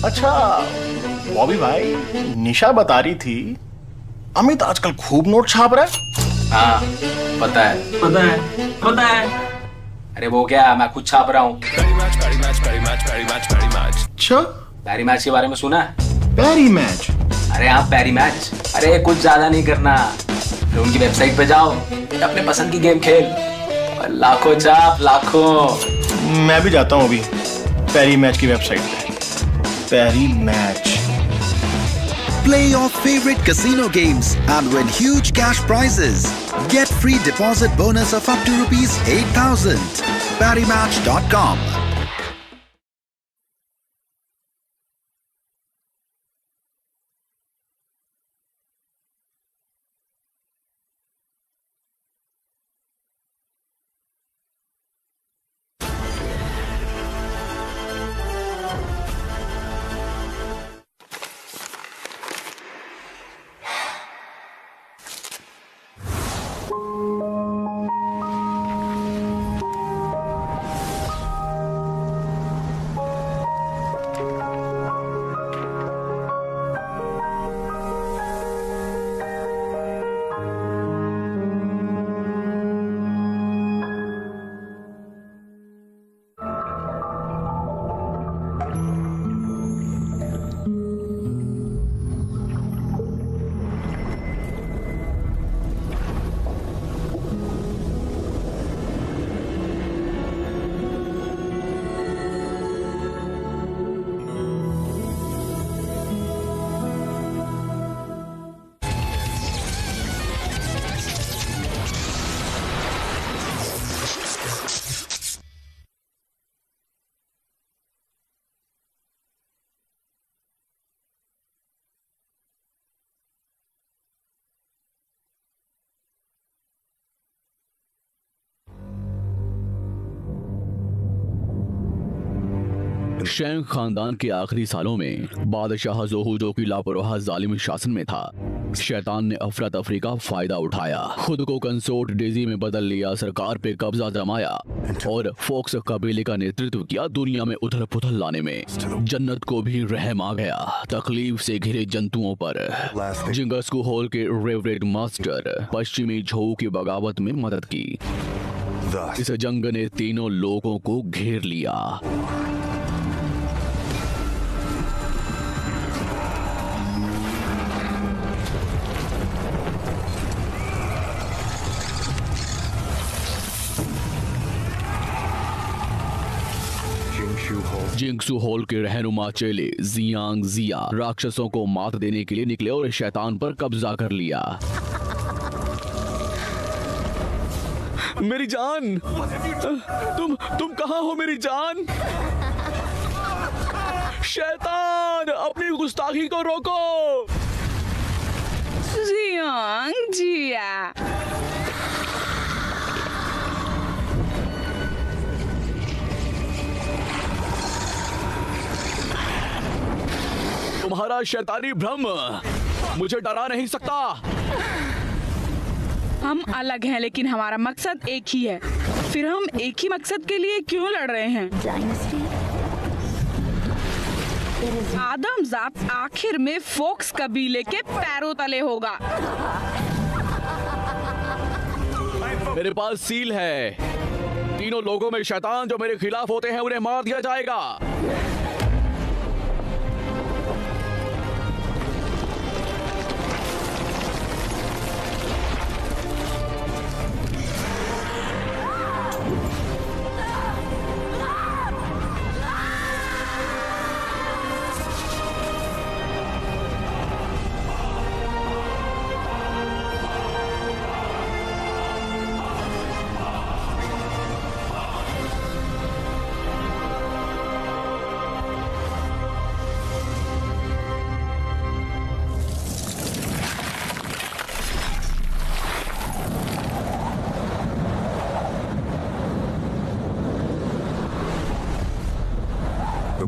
अच्छा बॉबी भाई, निशा बता रही थी अमित आजकल खूब नोट छाप रहा है। हाँ पता है पता है पता है। अरे वो क्या, मैं खुद छाप रहा हूँ। अच्छा, पैरी मैच के बारे में सुना है? पैरी मैच? अरे हाँ पैरी मैच। अरे कुछ ज्यादा नहीं करना, तो उनकी वेबसाइट पे जाओ, अपने पसंद की गेम खेल और लाखों छाप लाखों। मैं भी जाता हूँ अभी पैरी मैच की वेबसाइट पे। पैरी match. Play your favorite casino games and win huge cash prizes. Get free deposit bonus of up to rupees 8,000. ParryMatch.com. शेंग खानदान के आखिरी सालों में बादशाह जोहू, जो कि लापरवाह जालिम शासन में था, शैतान ने अफरा तफरी का फायदा उठाया, खुद को कंसोर्ट डेजी में बदल लिया, सरकार पे कब्जा जमाया और फोक्स कबीले का नेतृत्व किया। दुनिया में उथल पुथल लाने में जन्नत को भी रहम आ गया। तकलीफ से घिरे जंतुओं पर जिंगस्कू हॉल के रेवरेंड मास्टर पश्चिमी झोऊ की बगावत में मदद की। इस जंग ने तीनों लोगों को घेर लिया। जिंगसू हॉल के रहनुमा चेले जियांग जिया राक्षसों को मात देने के लिए निकले और शैतान पर कब्जा कर लिया। मेरी जान, तुम कहां हो मेरी जान? शैतान, अपनी गुस्ताखी को रोको। जियांग जिया, तुम्हारा शैतानी भ्रम मुझे डरा नहीं सकता। हम अलग हैं लेकिन हमारा मकसद एक ही है। फिर हम एक ही मकसद के लिए क्यों लड़ रहे हैं? आदम जात आखिर में फोक्स कबीले के पैरों तले होगा। मेरे पास सील है। तीनों लोगों में शैतान जो मेरे खिलाफ होते हैं उन्हें मार दिया जाएगा।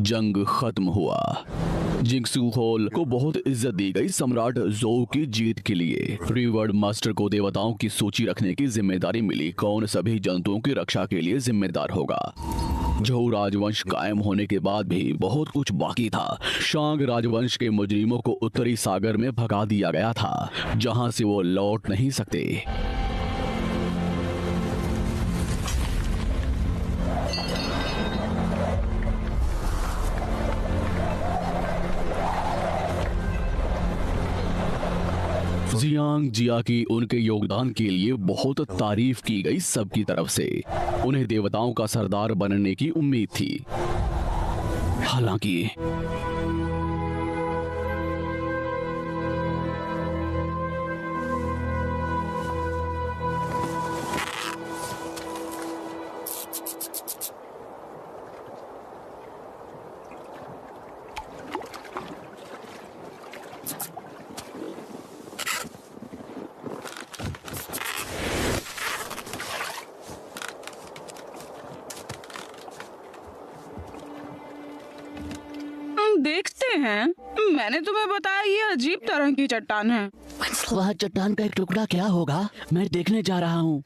जंग खत्म हुआ। जिंगसू हॉल को बहुत इज्जत दी गई। सम्राट जोऊ की जीत के लिए रिवर्ड मास्टर को देवताओं की सूची रखने की जिम्मेदारी मिली। कौन सभी जंतुओं की रक्षा के लिए जिम्मेदार होगा? झोउ राजवंश कायम होने के बाद भी बहुत कुछ बाकी था। शांग राजवंश के मुजरिमों को उत्तरी सागर में भगा दिया गया था, जहां से वो लौट नहीं सकते। जियांग जिया की उनके योगदान के लिए बहुत तारीफ की गई सबकी तरफ से। उन्हें देवताओं का सरदार बनने की उम्मीद थी। हालांकि देखते हैं। मैंने तुम्हें बताया ये अजीब तरह की चट्टान है। वह चट्टान का एक टुकड़ा क्या होगा, मैं देखने जा रहा हूँ।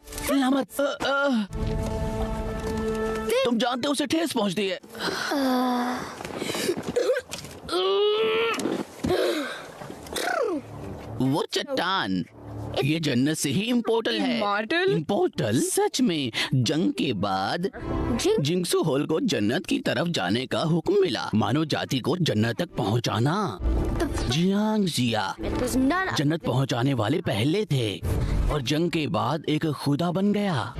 तुम जानते हो उसे ठेस पहुँचती है। वो चट्टान ये जन्नत से ही इम्पोर्टल है। इम्पोर्टल? सच में। जंग के बाद जिंगसू होल को जन्नत की तरफ जाने का हुक्म मिला, मानव जाति को जन्नत तक पहुंचाना। जियांग जिया जन्नत पहुंचाने वाले पहले थे और जंग के बाद एक खुदा बन गया।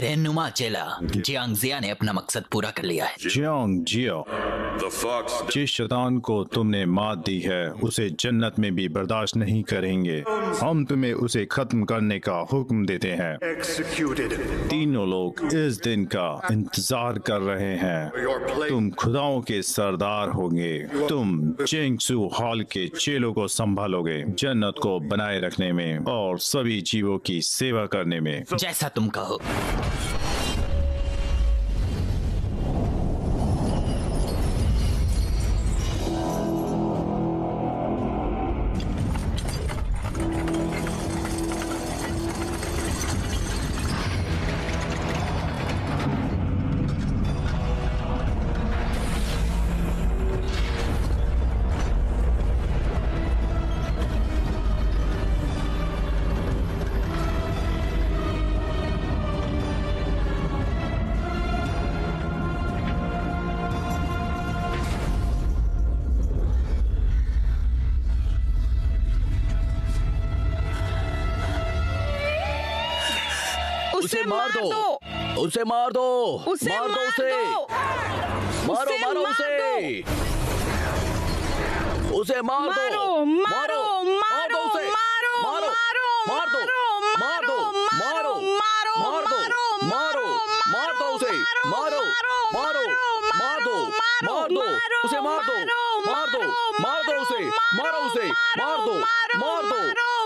रहनुमा चेला जियांग जिया ने अपना मकसद पूरा कर लिया है। जियांग जिया, जिस शैतान को तुमने मात दी है उसे जन्नत में भी बर्दाश्त नहीं करेंगे। हम तुम्हें उसे खत्म करने का हुक्म देते हैं। तीनों लोग इस दिन का इंतजार कर रहे हैं। तुम खुदाओं के सरदार होंगे। तुम जिंगसू हॉल के चेलों को संभालोगे, जन्नत को बनाए रखने में और सभी जीवों की सेवा करने में। जैसा तुम कहो। उसे मार दो, उसे मार दो, मार दो उसे, मारो मारो उसे, उसे मार दो, मारो मार दो उसे, मारो मार दो, मार दो, मारो मार दो, मारो मार दो उसे, मारो मारो मार दो, मार दो उसे, मार दो, मार दो, मार दो उसे, मारो उसे, मार दो, मार दो,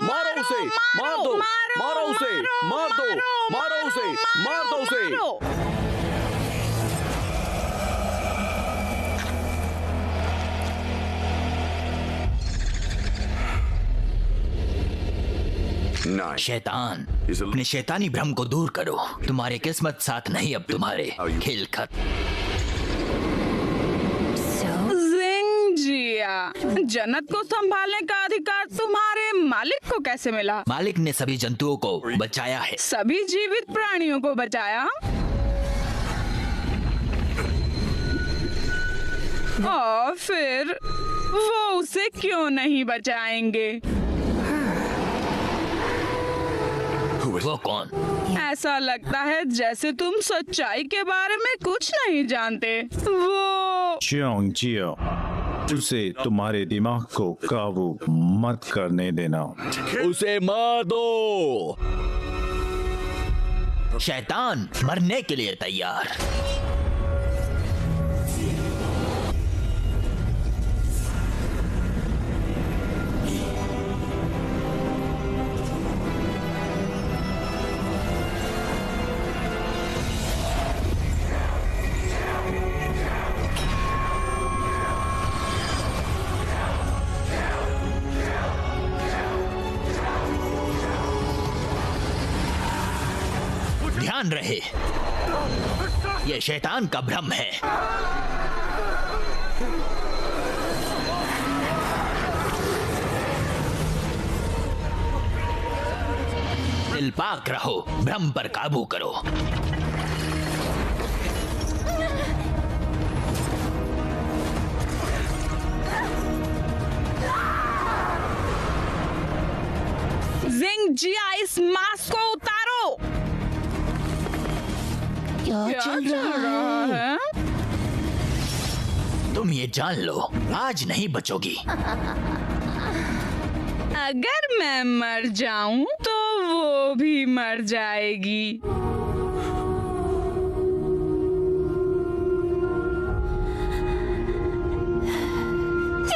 मारो उसे, मार दो, मारो उसे, मार दो, मारो उसे, मार दो उसे। शैतान, अपने शैतानी भ्रम को दूर करो। तुम्हारी किस्मत साथ नहीं, अब तुम्हारे खेल खत्म। जन्नत को संभालने का अधिकार तुम्हारे मालिक को कैसे मिला? मालिक ने सभी जंतुओं को बचाया है। सभी जीवित प्राणियों को बचाया? और फिर वो उसे क्यों नहीं बचाएंगे? वो कौन? ऐसा लगता है जैसे तुम सच्चाई के बारे में कुछ नहीं जानते। वो जियांग जिया, उसे तुम्हारे दिमाग को काबू मत करने देना। उसे मार दो। शैतान मरने के लिए तैयार। ध्यान रहे, ये शैतान का भ्रम है। दिल पाक रहो, भ्रम पर काबू करो। जिंग जिया, इस मास्क को उतारो। क्या चल रहा है? तुम ये जान लो, आज नहीं बचोगी। अगर मैं मर जाऊं तो वो भी मर जाएगी।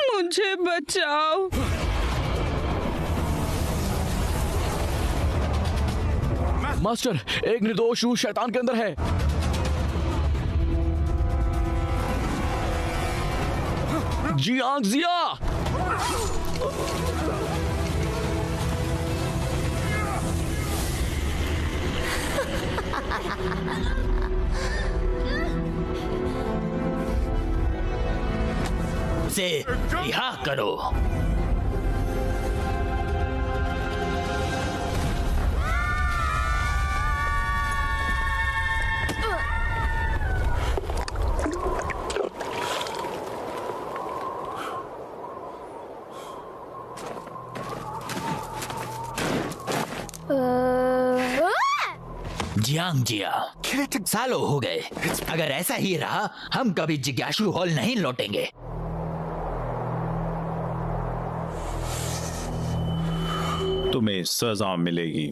मुझे बचाओ। मास्टर, एक निर्दोष रूह शैतान के अंदर है। जियांग जिया, उसे रिहा करो। जियांग जिया, सालों हो गए। अगर ऐसा ही रहा, हम कभी जिज्ञासु हॉल नहीं लौटेंगे। तुम्हें सजा मिलेगी।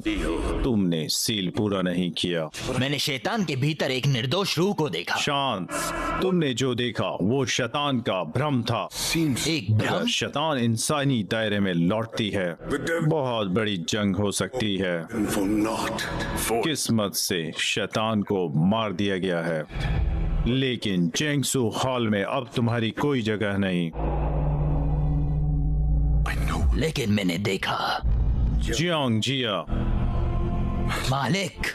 तुमने सील पूरा नहीं किया। मैंने शैतान के भीतर एक निर्दोष रूह को देखा। शांत, तुमने जो देखा वो शैतान का भ्रम था। एक भ्रम? अगर शैतान इंसानी दायरे में लौटती है, बहुत बड़ी जंग हो सकती है। किस्मत से शैतान को मार दिया गया है, लेकिन जेंगसू हॉल में अब तुम्हारी कोई जगह नहीं। लेकिन मैंने देखा। जियांग जिया, मालिक,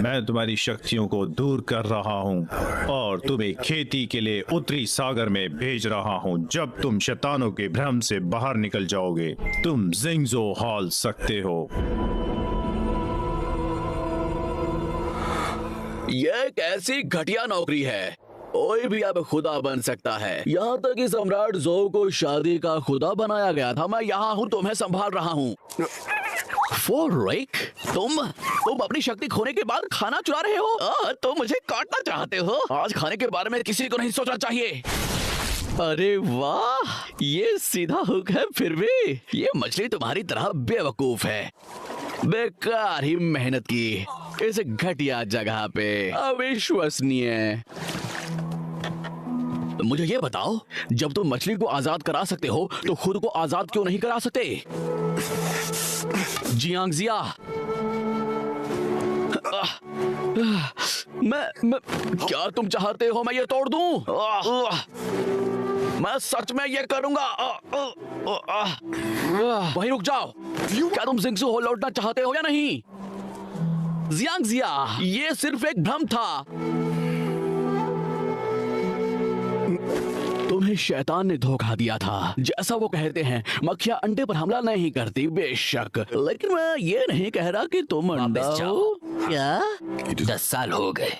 मैं तुम्हारी शक्तियों को दूर कर रहा हूँ और तुम्हें खेती के लिए उत्तरी सागर में भेज रहा हूँ। जब तुम शैतानों के भ्रम से बाहर निकल जाओगे, तुम जिंगजो हॉल सकते हो। यह कैसी घटिया नौकरी है। कोई भी अब खुदा बन सकता है, यहाँ तक कि सम्राट जो को शादी का खुदा बनाया गया था। मैं यहाँ हूँ, तुम्हें संभाल रहा हूँ। फोरेक, तुम अपनी शक्ति खोने के बाद खाना चुरा रहे हो। तुम मुझे काटना चाहते हो। आज खाने के बारे में किसी को नहीं सोचना चाहिए। अरे वाह, ये सीधा हुक है। फिर भी ये मछली तुम्हारी तरह बेवकूफ है। बेकार ही मेहनत की इस घटिया जगह पे। अविश्वसनीय। मुझे ये बताओ, जब तुम मछली को आजाद करा सकते हो तो खुद को आजाद क्यों नहीं करा सकते? जियांग जिया, मैं क्या तुम चाहते हो मैं ये तोड़ दूं? मैं सच में ये करूंगा। वहीं रुक जाओ। क्या तुम जिंगसू हॉल लौटना चाहते हो या नहीं? जियांग जिया, ये सिर्फ एक भ्रम था। तुम्हें शैतान ने धोखा दिया था। जैसा वो कहते हैं, मक्खियां अंडे पर हमला नहीं करती, बेशक, लेकिन मैं ये नहीं कह रहा कि तुम अंडा हो। क्या? 10 साल हो गए,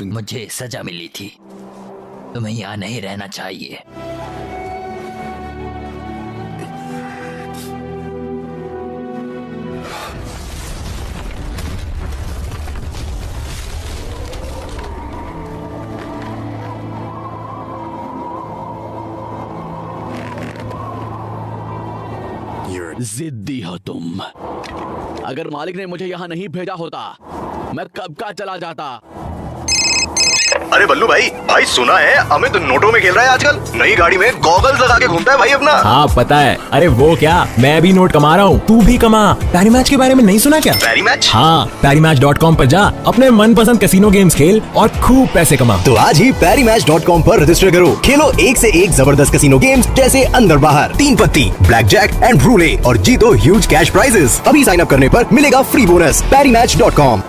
मुझे सजा मिली थी। तुम्हें यहाँ नहीं रहना चाहिए। जिद्दी हो तुम। अगर मालिक ने मुझे यहाँ नहीं भेजा होता मैं कब का चला जाता। अरे बल्लू भाई, भाई सुना है अमित नोटों में खेल रहा है आजकल। नई गाड़ी में गॉगल्स लगा के घूमता है भाई अपना। हाँ पता है। अरे वो क्या, मैं भी नोट कमा रहा हूँ, तू भी कमा। पैरी मैच के बारे में नहीं सुना क्या? पैरी मैच? हाँ, PariMatch.com पर जा, अपने मनपसंद कैसीनो गेम्स खेल और खूब पैसे कमा। तो आज ही PariMatch.com पर रजिस्टर करो, खेलो एक से एक जबरदस्त कैसीनो गेम्स जैसे अंदर बाहर, 3 पत्ती, ब्लैक जैक एंड रूले और जीतो ह्यूज कैश प्राइजेस। अभी साइन अप करने पर मिलेगा फ्री बोनस। PariMatch.com।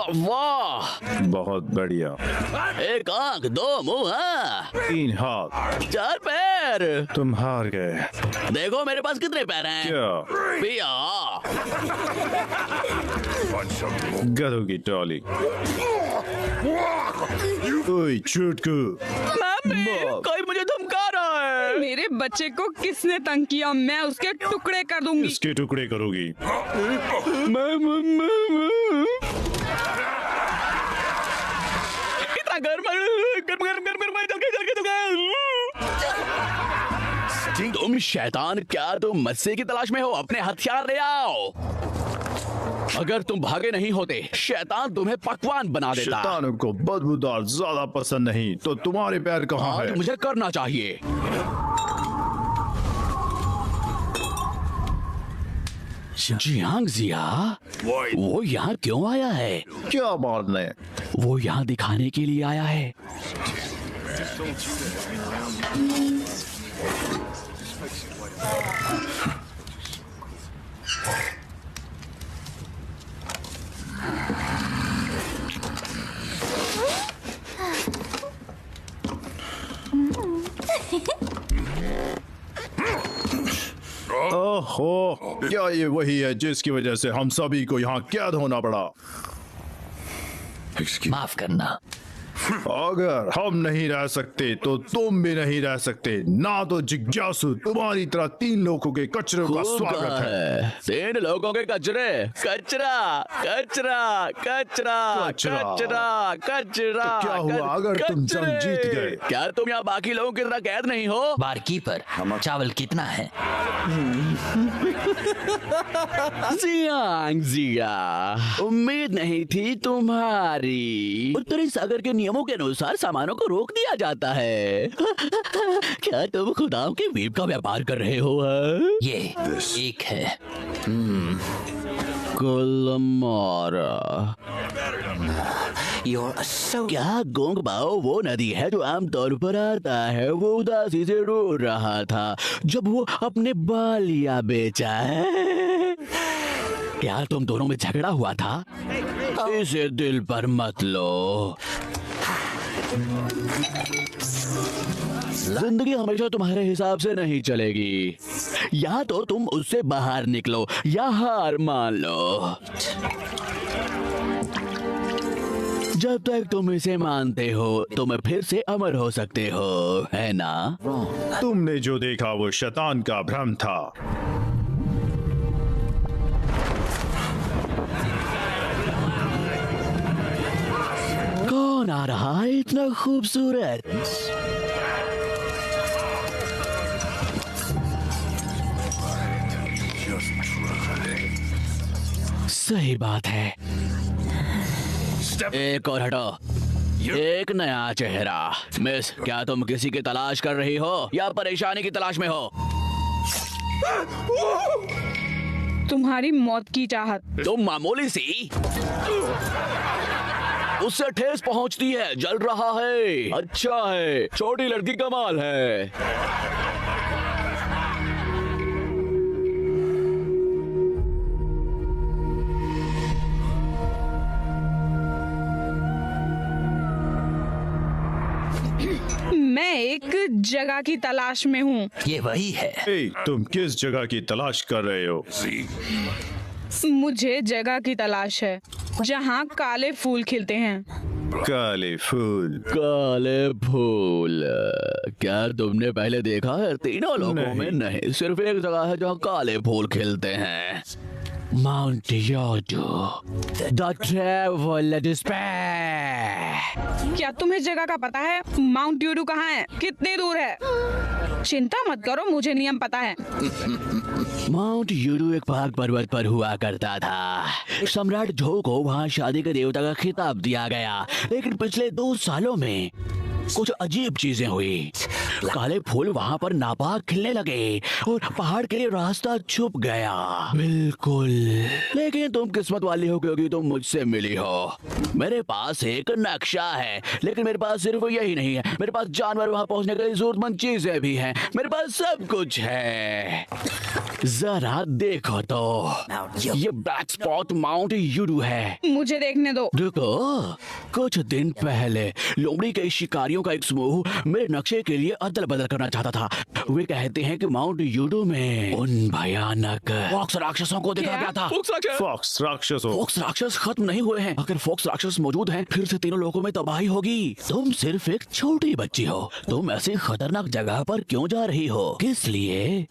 वाह, बहुत बढ़िया। एक आंख, 2 मुंह, 3 हाथ, 4 पैर। तुम हार गए। देखो मेरे पास कितने पैर हैं। क्या? पिया। गधों की टोली। ओए चुटकू, कोई मुझे धमका रहा है। मेरे बच्चे को किसने तंग किया, मैं उसके टुकड़े कर दूंगी। इसके टुकड़े करोगी। इतना गर्म तुम शैतान, क्या तुम मस्से की तलाश में हो? अपने हथियार ले आओ। अगर तुम भागे नहीं होते शैतान तुम्हें पकवान बना देता। शैतानों को बदबूदार ज्यादा पसंद नहीं, तो तुम्हारे पैर कहाँ हाँ, है? तो मुझे करना चाहिए। जियांग जिया, वो यहाँ क्यों आया है? क्या बात नहीं, वो यहाँ दिखाने के लिए आया है। ओहो, क्या ये वही है जिसकी वजह से हम सभी को यहाँ कैद होना पड़ा? माफ करना। अगर हम नहीं रह सकते तो तुम भी नहीं रह सकते। ना तो जिज्ञासु तुम्हारी तरह 3 लोगों के कचरों का स्वागत है। 3 लोगों के कचरे, कचरा कचरा कचरा कचरा। कचरा कचरा। तो क्या हुआ अगर तुम जंग जीत गए? क्या तुम यहाँ बाकी लोगों की तरह कैद नहीं हो? बारकीपर, चावल कितना है? जियांग जिया, उम्मीद नहीं थी तुम्हारी। उत्तरी सागर के नियमों के अनुसार सामानों को रोक दिया जाता है। क्या तुम खुदाओं के वीप का व्यापार कर रहे हो? ये एक है। कुलमारा। so... क्या गोंगबाओ वो नदी है जो आमतौर पर आता है? वो उदासी से रो रहा था जब वो अपने बालिया बेचा है। क्या तुम दोनों में झगड़ा हुआ था? इसे दिल पर मत लो। जिंदगी हमेशा तुम्हारे हिसाब से नहीं चलेगी। या तो तुम उससे बाहर निकलो या हार मान लो। जब तक तुम इसे मानते हो तुम फिर से अमर हो सकते हो, है ना? तुमने जो देखा वो शैतान का भ्रम था। कौन आ रहा है इतना खूबसूरत? सही बात है। एक और हटो। एक नया चेहरा। मिस, क्या तुम किसी की तलाश कर रही हो या परेशानी की तलाश में हो? तुम्हारी मौत की चाहत। तुम मामूली सी, उससे ठेस पहुंचती है। जल रहा है। अच्छा है, छोटी लड़की कमाल है। जगह की तलाश में हूँ। ये वही है। ए, तुम किस जगह की तलाश कर रहे हो? मुझे जगह की तलाश है जहाँ काले फूल खिलते हैं। काले फूल? काले फूल क्या तुमने पहले देखा है? तीनों लोगों में नहीं, सिर्फ एक जगह है जहाँ काले फूल खिलते हैं। माउंट योडो, द ट्रैवल डिस्पैच। क्या तुम्हें जगह का पता है? माउंट यूडू कहाँ है? कितनी दूर है? चिंता मत करो, मुझे नियम पता है। माउंट यूडू एक पहाड़ पर्वत पर हुआ करता था। सम्राट झो को वहाँ शादी के देवता का खिताब दिया गया, लेकिन पिछले 2 सालों में कुछ अजीब चीजें हुई। काले फूल वहाँ पर नापाक खिलने लगे और पहाड़ के लिए रास्ता छुप गया। बिल्कुल, लेकिन तुम किस्मत वाली हो क्योंकि तुम मुझसे मिली हो। मेरे पास एक नक्शा है, लेकिन मेरे पास सिर्फ यही नहीं है, मेरे पास जानवर वहाँ पहुँचने के लिए जरूरतमंद चीजें भी हैं। मेरे पास सब कुछ है, जरा देखो तो। ये ब्लैक स्पॉट माउंट यूडू है। मुझे देखने दो। रुको, कुछ दिन पहले लोमड़ी के शिकारियों का एक समूह मेरे नक्शे के लिए अदल बदल करना चाहता था। वे कहते हैं कि माउंट यूडू में उन भयानक फॉक्स राक्षसों को देखा गया था। फॉक्स राक्षसों? फॉक्स राक्षस खत्म नहीं हुए हैं। अगर फॉक्स राक्षस मौजूद हैं, फिर से तीनों लोगों में तबाही होगी। तुम सिर्फ एक छोटी बच्ची हो, तुम ऐसी खतरनाक जगह पर क्यों जा रही हो? किस लिए?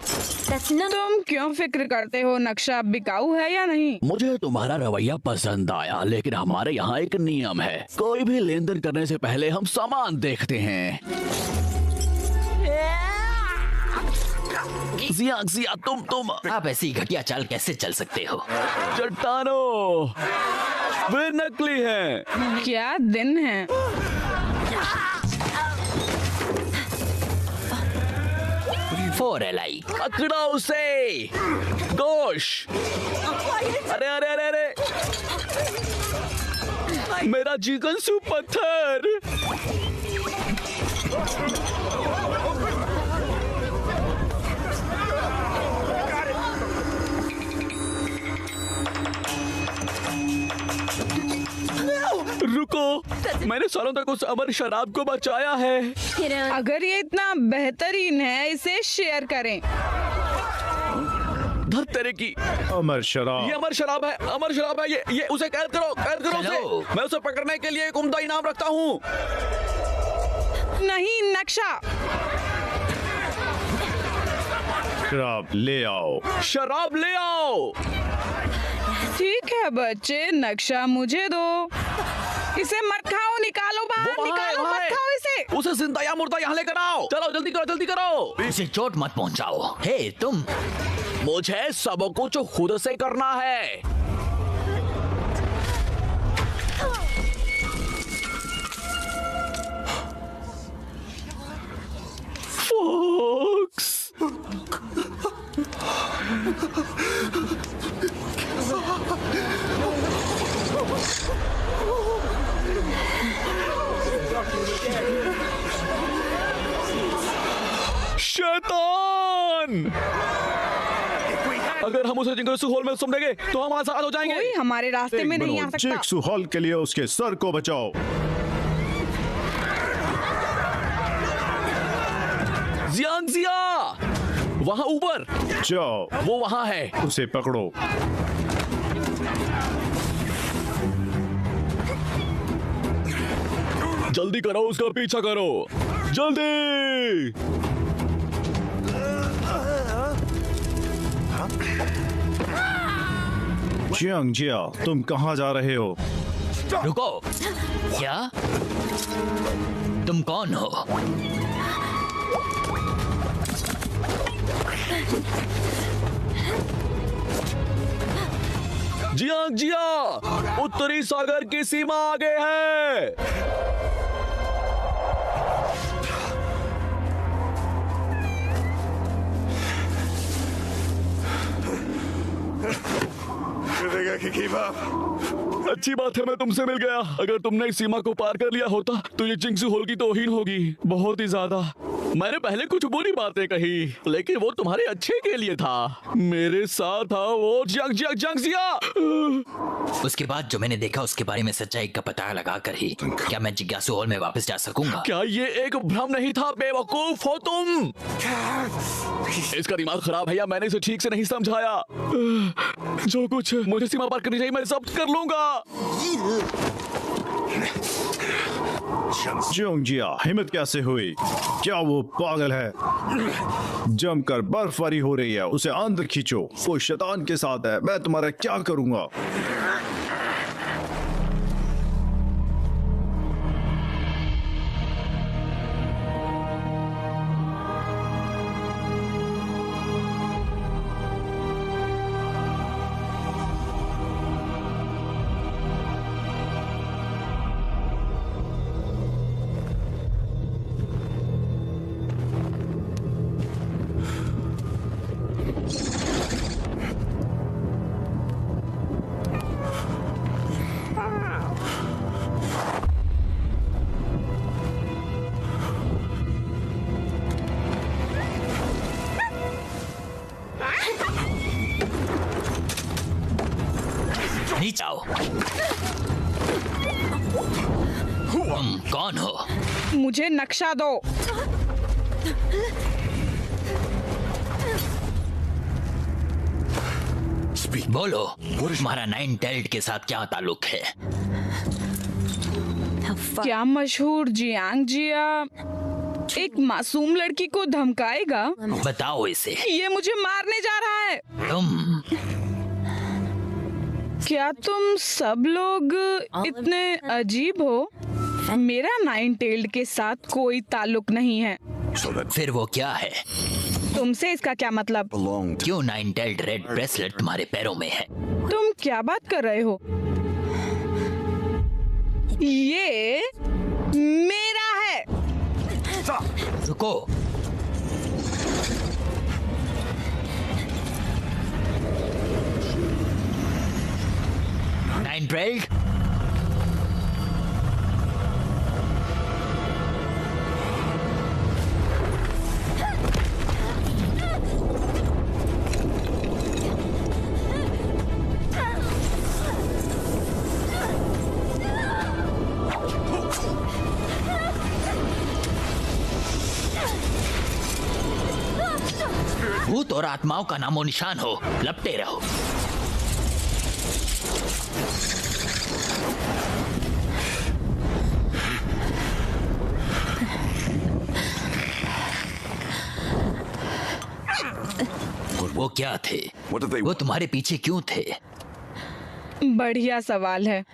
तुम क्यों फिक्र करते हो? नक्शा बिकाऊ है या नहीं? मुझे तुम्हारा रवैया पसंद आया, लेकिन हमारे यहाँ एक नियम है, कोई भी लेन देन करने से पहले हम सामान देखते हैं। जिया, तुम आप ऐसी घटिया चाल कैसे चल सकते हो? चट्टानों, वे नकली हैं। क्या दिन है? फोरेलाई, पकड़ो उसे। गोश, अरे अरे अरे अरे, मेरा जिगनसू पत्थर। रुको, मैंने सालों तक उस अमर शराब को बचाया है। अगर ये इतना बेहतरीन है, इसे शेयर करें। तेरे की अमर शराब? ये अमर शराब है, अमर शराब है। ये उसे कैद करो उसे। मैं उसे पकड़ने के लिए एक उम्दा इनाम रखता हूँ। नहीं, नक्शा। शराब ले आओ। शराब ले आओ। ठीक है बच्चे, नक्शा मुझे दो। इसे मत खाओ, निकालो बाहर, निकालो, मत खाओ इसे। उसे जिंदा या मुर्दा यहाँ लेकर आओ। चलो जल्दी करो, जल्दी करो। इसे चोट मत पहुंचाओ। हे तुम, मुझे सब कुछ खुद से करना है। फॉक्स, शैतान! अगर हम उसे जिंगसू हॉल में सुनेंगे तो हम आजाद हो जाएंगे। कोई हमारे रास्ते में नहीं आ सकता। जिंगसू हॉल के लिए उसके सर को बचाओ। जिया, वहाँ ऊपर जाओ। वो वहाँ है, उसे पकड़ो। जल्दी करो, उसका पीछा करो, जल्दी। जिया, तुम कहाँ जा रहे हो? रुको, क्या तुम कौन हो? जिया, उत्तरी सागर की सीमा आगे है। अच्छी बात है मैं तुमसे मिल गया। अगर तुमने इस सीमा को पार कर लिया होता तो ये जिंगसू हॉल की तौहीन होगी, बहुत ही ज्यादा। मैंने पहले कुछ बुरी बातें कही, लेकिन वो तुम्हारे अच्छे के लिए था। मेरे साथ था वो जंग जिया। उसके बाद जो मैंने देखा उसके बारे में सच्चाई का पता लगा कर ही क्या मैं जिज्ञासु हॉल में वापस जा सकूंगा? क्या ये एक भ्रम नहीं था? बेवकूफ हो तुम। इसका दिमाग खराब है या मैंने इसे ठीक से नहीं समझाया? जो कुछ मुझे सीमा पार करनी चाहिए मैं सब कर लूंगा। जोंगजिया, हिम्मत कैसे हुई? क्या वो पागल है? जमकर बर्फबारी हो रही है, उसे अंदर खींचो। वो शैतान के साथ है, मैं तुम्हारा क्या करूंगा? नीचे आओ। तुम कौन हो? मुझे नक्शा दो। बोलो, तुम्हारा नाइन टेल्ड के साथ क्या ताल्लुक है? क्या मशहूर जियांग जिया एक मासूम लड़की को धमकाएगा? बताओ इसे। ये मुझे मारने जा रहा है। तुम क्या तुम सब लोग इतने अजीब हो? मेरा नाइन टेल्ड के साथ कोई ताल्लुक नहीं है। फिर वो क्या है? तुमसे इसका क्या मतलब? क्यों नाइन टेल्ड रेड ब्रेसलेट तुम्हारे पैरों में है? तुम क्या बात कर रहे हो? ये मेरा है। रुको। नाइन टेल्ड, भूत और आत्माओं का नामो निशान हो, लपटे रहो। वो क्या थे? वो तुम्हारे पीछे क्यों थे? बढ़िया सवाल है।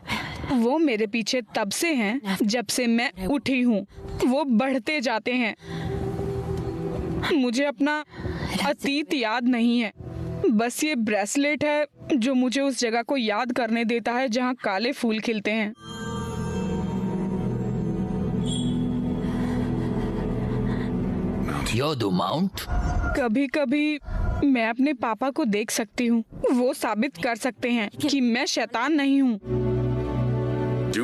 वो मेरे पीछे तब से हैं जब से मैं उठी हूँ। वो बढ़ते जाते हैं। मुझे अपना अतीत याद नहीं है। बस ये ब्रेसलेट है जो मुझे उस जगह को याद करने देता है जहाँ काले फूल खिलते हैं। योदू माउंट। कभी कभी मैं अपने पापा को देख सकती हूँ। वो साबित कर सकते हैं कि मैं शैतान नहीं हूँ।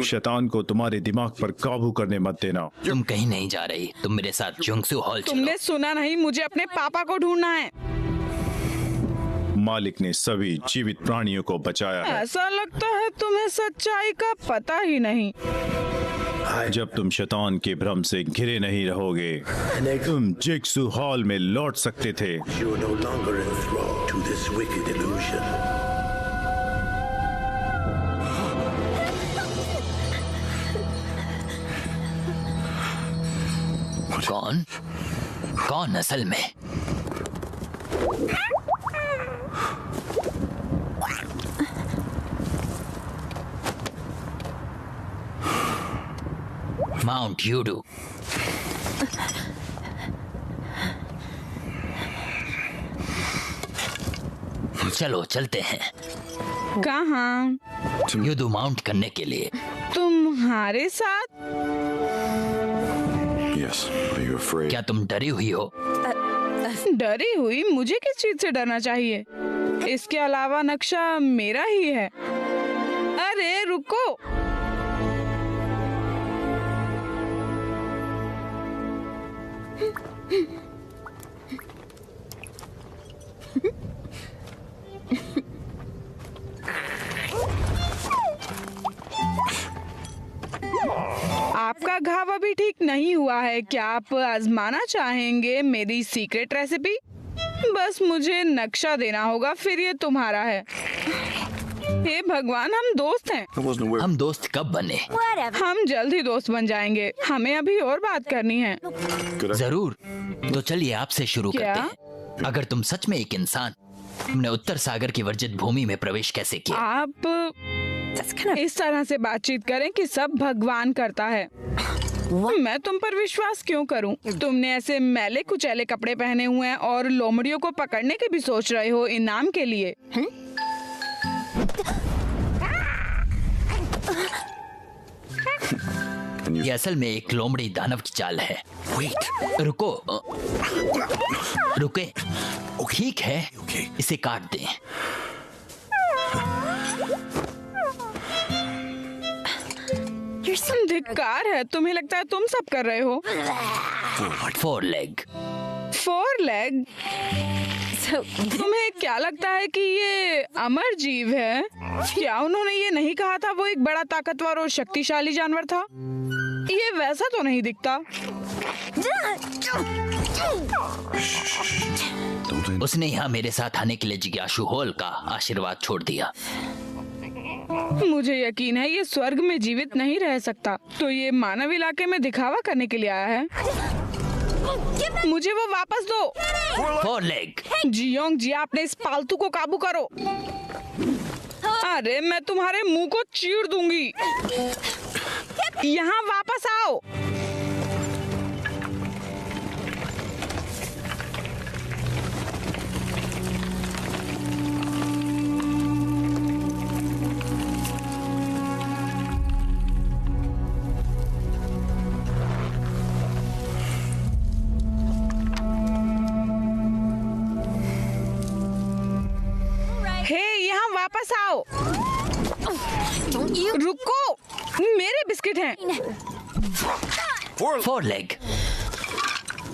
शैतान को तुम्हारे दिमाग पर काबू करने मत देना। तुम कहीं नहीं जा रही, तुम मेरे साथ जुंगसू हॉल चलो। तुमने सुना नहीं? मुझे अपने पापा को ढूंढना है। मालिक ने सभी जीवित प्राणियों को बचाया है। ऐसा लगता है तुम्हें सच्चाई का पता ही नहीं। जब तुम शैतान के भ्रम से घिरे नहीं रहोगे, तुम जिक्सू हॉल में लौट सकते थे। You are no longer enthralled to this wicked illusion. कौन? कौन असल में? माउंट यूडू। चलो चलते हैं। कहाँ? यूडू माउंट करने के लिए। तुम्हारे साथ? Yes. Are you afraid? क्या तुम डरी हुई हो? डरी हुई? मुझे किस चीज से डरना चाहिए? इसके अलावा नक्शा मेरा ही है। अरे रुको। आपका घाव अभी ठीक नहीं हुआ है। क्या आप आजमाना चाहेंगे मेरी सीक्रेट रेसिपी? बस मुझे नक्शा देना होगा, फिर ये तुम्हारा है। हे भगवान, हम दोस्त हैं। हम दोस्त कब बने? हम जल्द ही दोस्त बन जाएंगे। हमें अभी और बात करनी है। जरूर, तो चलिए आपसे शुरू क्या? करते हैं। अगर तुम सच में एक इंसान, तुमने उत्तर सागर की वर्जित भूमि में प्रवेश कैसे किया? आप इस तरह से बातचीत करें कि सब भगवान करता है। मैं तुम पर विश्वास क्यों करूं? तुमने ऐसे मैले कुचैले कपड़े पहने हुए हैं और लोमड़ियों को पकड़ने की भी सोच रहे हो इनाम के लिए। ये असल में एक लोमड़ी दानव की चाल है। रुको, रुके। ठीक है, इसे काट दें। धिक्कार है, तुम्हें लगता है तुम सब कर रहे हो। 4 लेग। 4 लेग? तुम्हें क्या लगता है कि ये अमर जीव है? क्या उन्होंने ये नहीं कहा था वो एक बड़ा ताकतवर और शक्तिशाली जानवर था? ये वैसा तो नहीं दिखता। उसने यहाँ मेरे साथ आने के लिए जिज्ञासु होल का आशीर्वाद छोड़ दिया। मुझे यकीन है ये स्वर्ग में जीवित नहीं रह सकता, तो ये मानव इलाके में दिखावा करने के लिए आया है। मुझे वो वापस दो। 4 लेग। जियोंग जी, आपने इस पालतू को काबू करो। अरे मैं तुम्हारे मुंह को चीर दूंगी। यहाँ वापस आओ। वापस आओ। रुको, मेरे बिस्किट हैं। 4 लेग।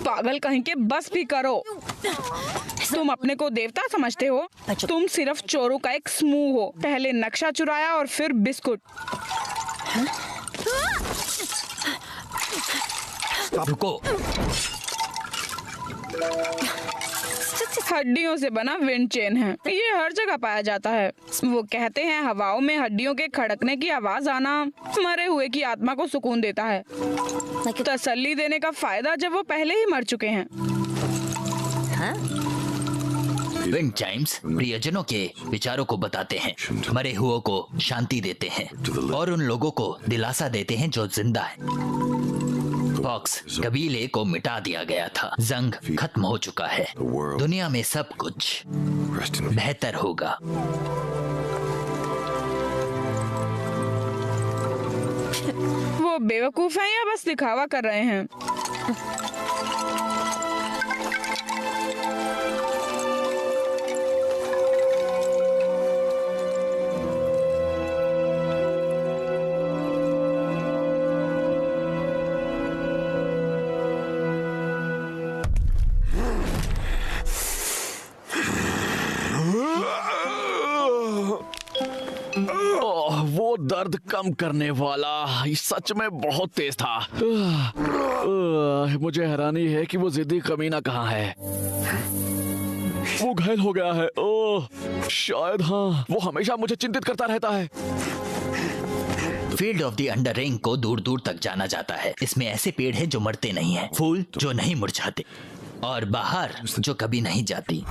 पागल कहीं के, बस भी करो। तुम अपने को देवता समझते हो? तुम सिर्फ चोरों का एक समूह हो। पहले नक्शा चुराया और फिर बिस्कुट। रुको। हड्डियों से बना विंड चेन है। ये हर जगह पाया जाता है। वो कहते हैं हवाओं में हड्डियों के खड़कने की आवाज आना मरे हुए की आत्मा को सुकून देता है। तसल्ली देने का फायदा जब वो पहले ही मर चुके हैं। विंड चाइम्स प्रियजनों के विचारों को बताते हैं, मरे हुओं को शांति देते हैं और उन लोगों को दिलासा देते हैं जो जिंदा है। फॉक्स कबीले को मिटा दिया गया था। जंग खत्म हो चुका है। दुनिया में सब कुछ बेहतर होगा। वो बेवकूफ हैं या बस दिखावा कर रहे हैं? वो दर्द कम करने वाला सच में बहुत तेज था। मुझे हैरानी है कि वो जिद्दी कमीना कहाँ है। वो घायल हो गया है। ओह, शायद हाँ। वो हमेशा मुझे चिंतित करता रहता है। Field of the under ring को दूर दूर तक जाना जाता है। इसमें ऐसे पेड़ हैं जो मरते नहीं हैं, फूल जो नहीं मुरझाते और बाहर जो कभी नहीं जाती।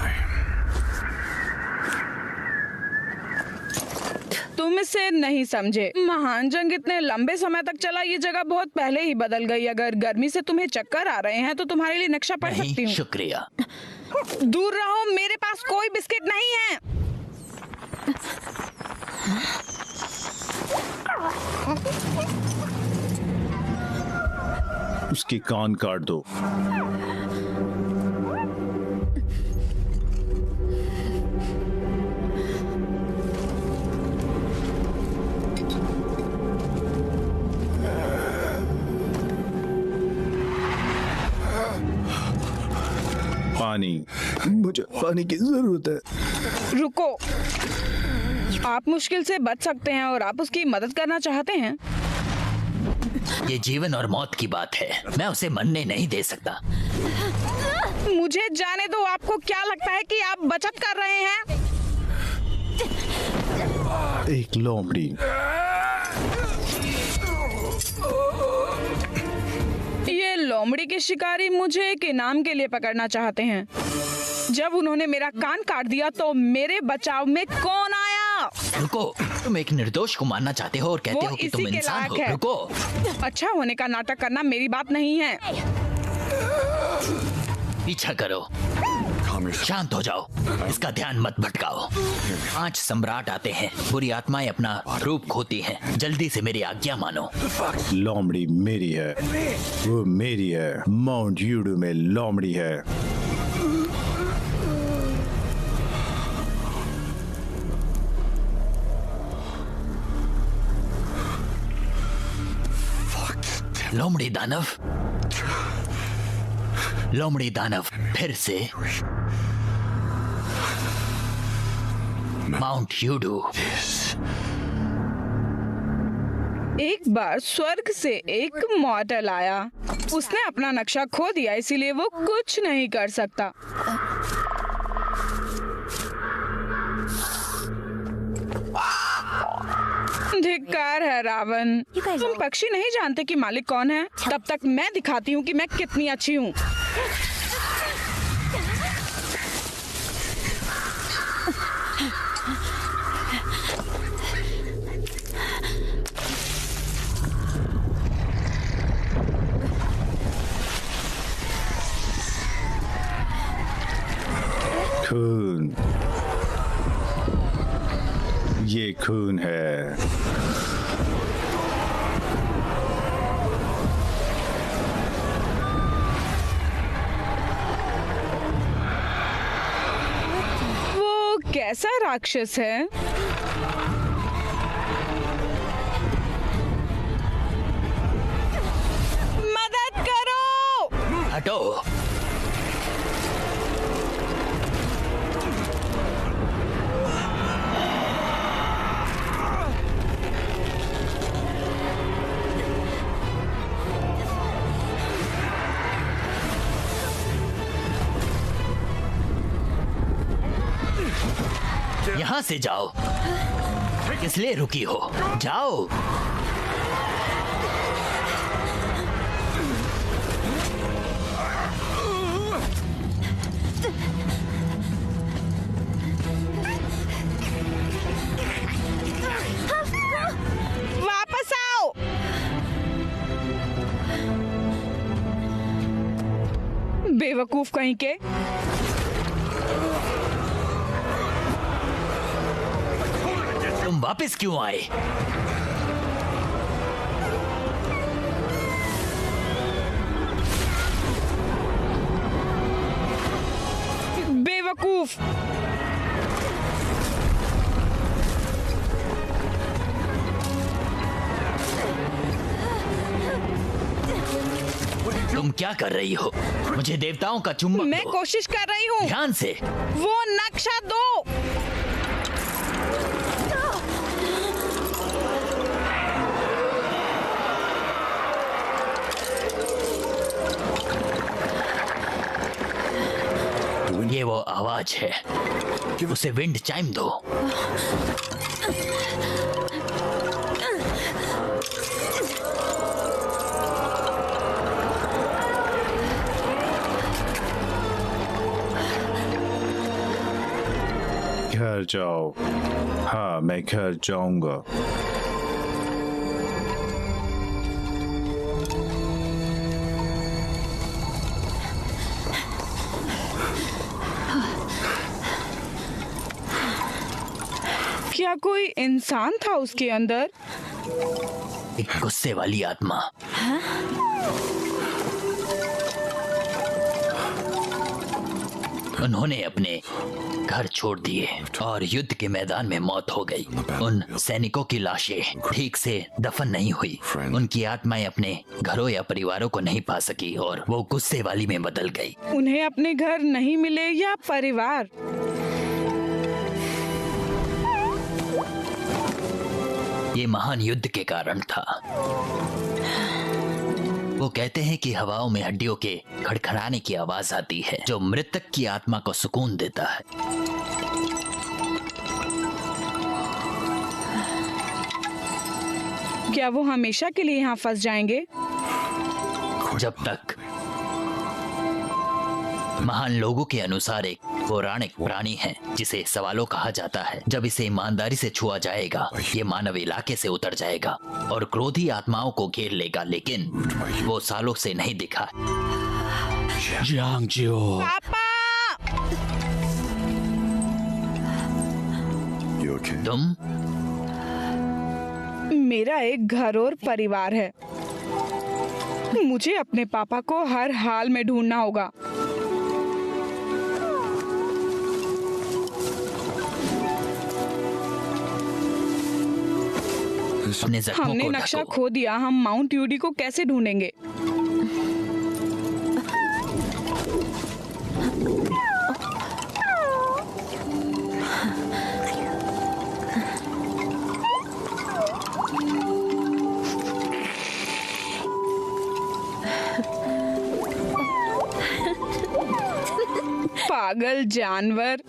तुम इसे नहीं समझे। महान जंग इतने लंबे समय तक चला, ये जगह बहुत पहले ही बदल गई। अगर गर्मी से तुम्हें चक्कर आ रहे हैं तो तुम्हारे लिए नक्शा पढ़ सकती हूँ। शुक्रिया। दूर रहो, मेरे पास कोई बिस्किट नहीं है। उसके कान काट दो। पानी, मुझे पानी की जरूरत है। रुको, आप मुश्किल से बच सकते हैं और आप उसकी मदद करना चाहते हैं। ये जीवन और मौत की बात है, मैं उसे मरने नहीं दे सकता। मुझे जाने दो। आपको क्या लगता है कि आप बचत कर रहे हैं? एक लोमड़ी। ये लोमड़ी के शिकारी मुझे एक इनाम के लिए पकड़ना चाहते हैं। जब उन्होंने मेरा कान काट दिया तो मेरे बचाव में कौन आया? रुको, तुम एक निर्दोष को मारना चाहते हो और कहते हो कि तुम इंसान हो। रुको, अच्छा होने का नाटक करना मेरी बात नहीं है। पीछा करो, शांत हो जाओ, इसका ध्यान मत भटकाओ। 5 सम्राट आते हैं, बुरी आत्माएं अपना रूप खोती हैं। जल्दी से मेरी आज्ञा मानो। लोमड़ी मेरी है, वो मेरी है। माउंट यूडू में लोमड़ी है। लोमड़ी दानव, लोमड़ी दानव फिर से माउंट यूडू। एक बार स्वर्ग से एक मॉर्टल आया। उसने अपना नक्शा खो दिया, इसीलिए वो कुछ नहीं कर सकता। धिक्कार है रावण। तुम पक्षी नहीं जानते कि मालिक कौन है। तब तक मैं दिखाती हूँ कि मैं कितनी अच्छी हूँ। खून, ये खून है। वो कैसा राक्षस है? मदद करो! हटो। यहाँ से जाओ। किस लिए रुकी हो? जाओ। वापस आओ। बेवकूफ कहीं के। तुम वापस क्यों आए? बेवकूफ। तुम क्या कर रही हो? मुझे देवताओं का चुम्बक मैं दो। कोशिश कर रही हूँ। ध्यान से। वो नक्शा दो। ये वो आवाज है, उसे विंड चाइम दो। घर जाओ। हाँ, मैं घर जाऊंगा। क्या कोई इंसान था उसके अंदर? एक गुस्से वाली आत्मा। उन्होंने अपने घर छोड़ दिए और युद्ध के मैदान में मौत हो गई। उन सैनिकों की लाशें ठीक से दफन नहीं हुई। उनकी आत्माएं अपने घरों या परिवारों को नहीं पा सकी और वो गुस्से वाली में बदल गई। उन्हें अपने घर नहीं मिले या परिवार? ये महान युद्ध के कारण था। वो कहते हैं कि हवाओं में हड्डियों के खड़खड़ाने की आवाज आती है जो मृतक की आत्मा को सुकून देता है। क्या वो हमेशा के लिए यहाँ फंस जाएंगे? जब तक महान लोगों के अनुसार एक पौराणिक प्राणी है जिसे सवालों कहा जाता है। जब इसे ईमानदारी से छुआ जाएगा ये मानव इलाके से उतर जाएगा और क्रोधी आत्माओं को घेर लेगा, लेकिन वो सालों से नहीं दिखा। तुम? मेरा एक घर और परिवार है। मुझे अपने पापा को हर हाल में ढूंढना होगा। हमने नक्शा खो दिया, हम माउंट यूडी को कैसे ढूंढेंगे? पागल जानवर।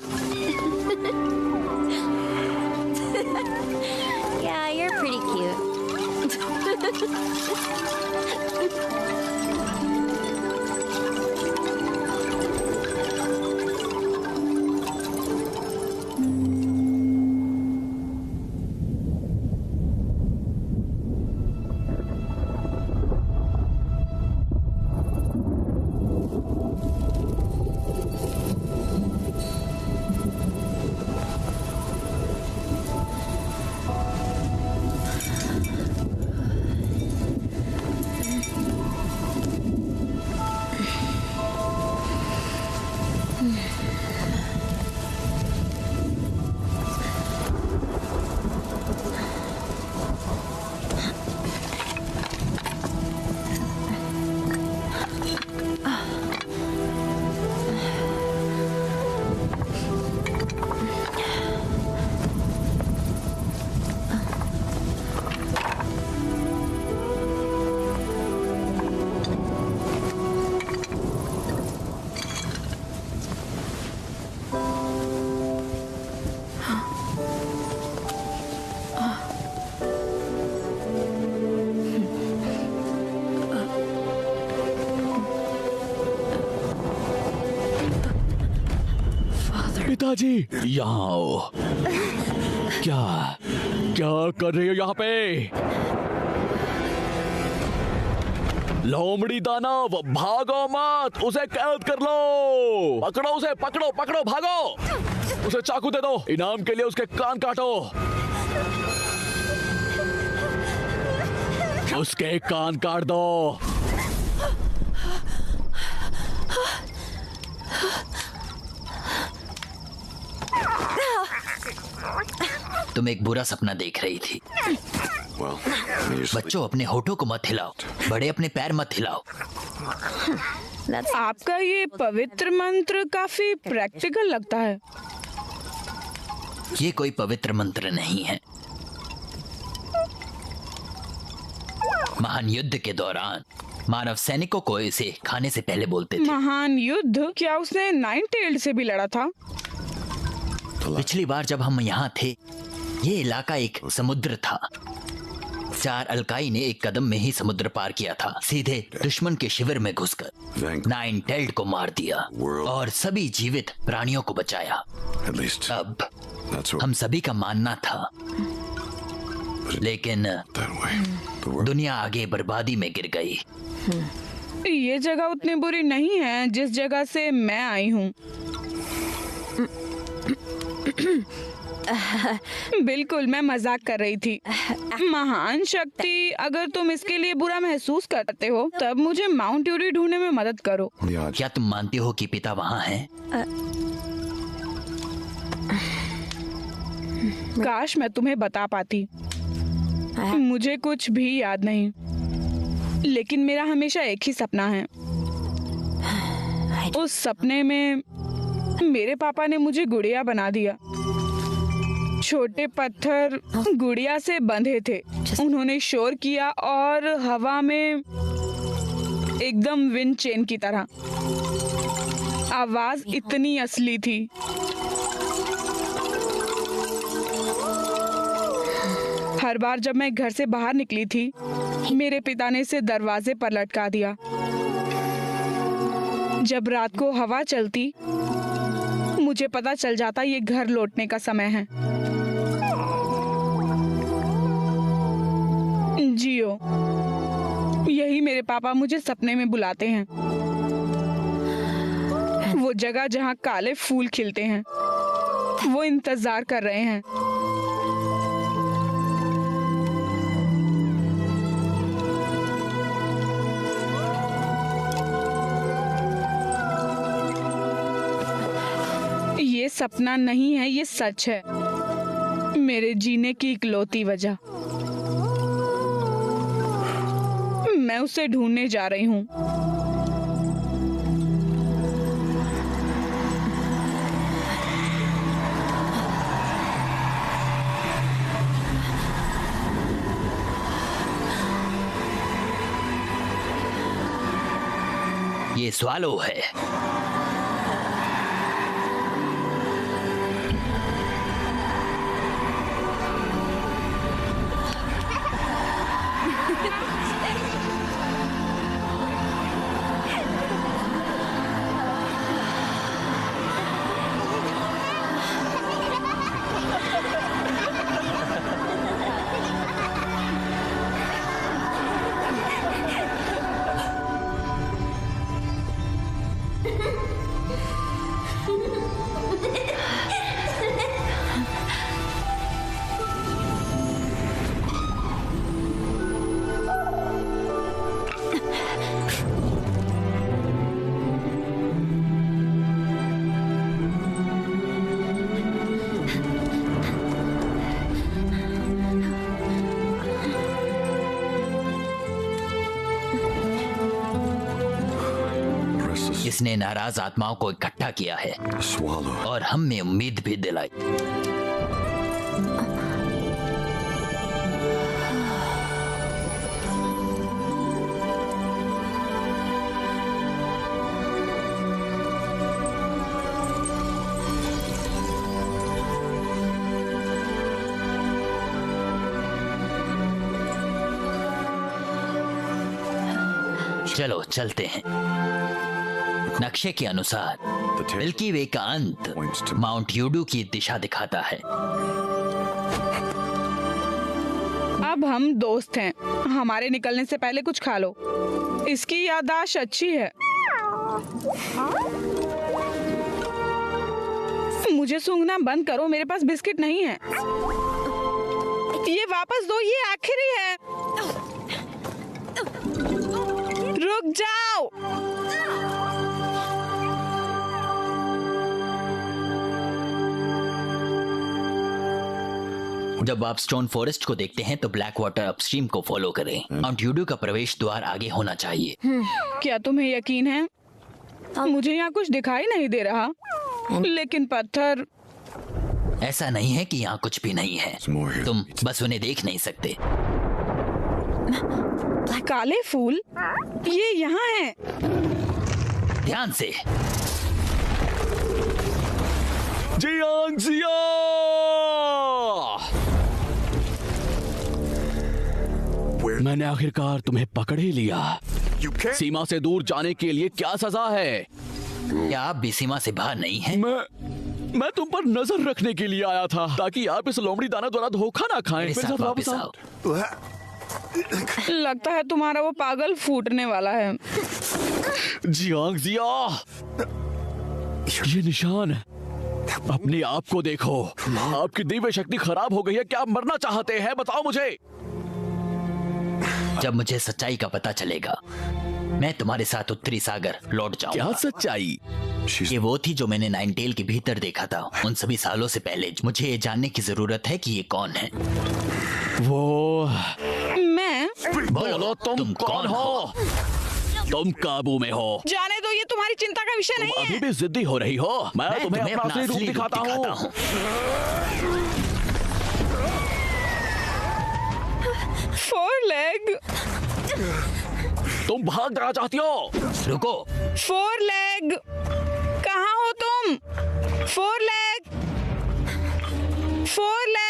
Yeah, you're pretty cute. पिताजी, यहाँ आओ। क्या क्या कर रहे हो यहाँ पे? लोमड़ी दानव, भागो मत, उसे कैद कर लो। पकड़ो उसे, पकड़ो पकड़ो, भागो। उसे चाकू दे दो, इनाम के लिए उसके कान काटो। उसके कान काट दो। तुम एक बुरा सपना देख रही थी। बच्चों, अपने होठों को मत हिलाओ, बड़े अपने पैर मत हिलाओ। आपका ये पवित्र मंत्र काफी प्रैक्टिकल लगता है। ये कोई पवित्र मंत्र नहीं है। महान युद्ध के दौरान मानव सैनिकों को इसे खाने से पहले बोलते थे। महान युद्ध? क्या उसने नाइन टेल्ड से भी लड़ा था? पिछली बार जब हम यहाँ थे ये इलाका एक समुद्र था। 4 अलकाई ने एक कदम में ही समुद्र पार किया था, सीधे दुश्मन के शिविर में घुसकर नाइन टेल्ड को मार दिया और सभी जीवित प्राणियों को बचाया। अब हम सभी का मानना था, लेकिन दुनिया आगे बर्बादी में गिर गई। ये जगह उतनी बुरी नहीं है जिस जगह से मैं आई हूँ। बिल्कुल, मैं मजाक कर रही थी। महान शक्ति, अगर तुम इसके लिए बुरा महसूस करते हो तब मुझे माउंट यूरी ढूंढने में मदद करो। क्या तुम मानती हो कि पिता वहाँ हैं? काश मैं तुम्हें बता पाती। मुझे कुछ भी याद नहीं, लेकिन मेरा हमेशा एक ही सपना है। उस सपने में मेरे पापा ने मुझे गुड़िया बना दिया। छोटे पत्थर गुड़िया से बंधे थे। उन्होंने शोर किया और हवा में एकदम विंड चेन की तरह। आवाज इतनी असली थी। हर बार जब मैं घर से बाहर निकली थी, मेरे पिता ने इसे दरवाजे पर लटका दिया। जब रात को हवा चलती, मुझे पता चल जाता ये घर लौटने का समय है। जियो, यही मेरे पापा मुझे सपने में बुलाते हैं। वो जगह जहाँ काले फूल खिलते हैं, वो इंतजार कर रहे हैं। ये सपना नहीं है, ये सच है। मेरे जीने की इकलौती वजह। मैं उसे ढूंढने जा रही हूँ। ये स्वालो है। इसने नाराज आत्माओं को इकट्ठा किया है और हम में उम्मीद भी दिलाई। चलो चलते हैं। नक्शे के अनुसार मिल्की वे का अंत माउंट यूडू की दिशा दिखाता है। अब हम दोस्त हैं। हमारे निकलने से पहले कुछ खा लो। इसकी याददाश्त अच्छी है। मुझे सूंघना बंद करो, मेरे पास बिस्किट नहीं है। ये वापस दो, ये आखिरी है। रुक जाओ। जब आप स्टोन फॉरेस्ट को देखते हैं तो ब्लैक वाटर अपस्ट्रीम को फॉलो करें। माउंट यूडू का प्रवेश द्वार आगे होना चाहिए। क्या तुम्हें यकीन है? मुझे यहाँ कुछ दिखाई नहीं दे रहा, लेकिन पत्थर। ऐसा नहीं है कि यहाँ कुछ भी नहीं है, तुम बस उन्हें देख नहीं सकते। काले फूल ये यहाँ हैं। ध्यान से। जियांगजिया! मैंने आखिरकार तुम्हें पकड़ ही लिया। सीमा से दूर जाने के लिए क्या सजा है? क्या आप भी सीमा से बाहर नहीं हैं? मैं तुम पर नजर रखने के लिए आया था, ताकि आप इस लोमड़ी दाना द्वारा धोखा ना खाएं। मेरे साथ वापस आओ। लगता है तुम्हारा वो पागल फूटने वाला है। जियांगजिया, ये निशान, अपने आप को देखो। आपकी दिव्य शक्ति खराब हो गई है। क्या आप मरना चाहते हैं? बताओ मुझे। जब मुझे सच्चाई का पता चलेगा, मैं तुम्हारे साथ उत्तरी सागर लौट जाऊंगा। क्या सच्चाई? ये वो थी जो मैंने नाइनटेल के भीतर देखा था उन सभी सालों से पहले। मुझे ये जानने की जरूरत है कि ये कौन है। वो मैं। बोलो, तुम कौन हो? तुम काबू में हो। जाने दो, ये तुम्हारी चिंता का विषय नहीं है। अभी भी जिद्दी हो रही हो। मैं तुम्हें अपना असली रूप दिखाता हूँ। लेग। तुम भाग जाना चाहती हो? रुको। 4 लेग, कहाँ हो तुम? 4 लेग, 4 लेग।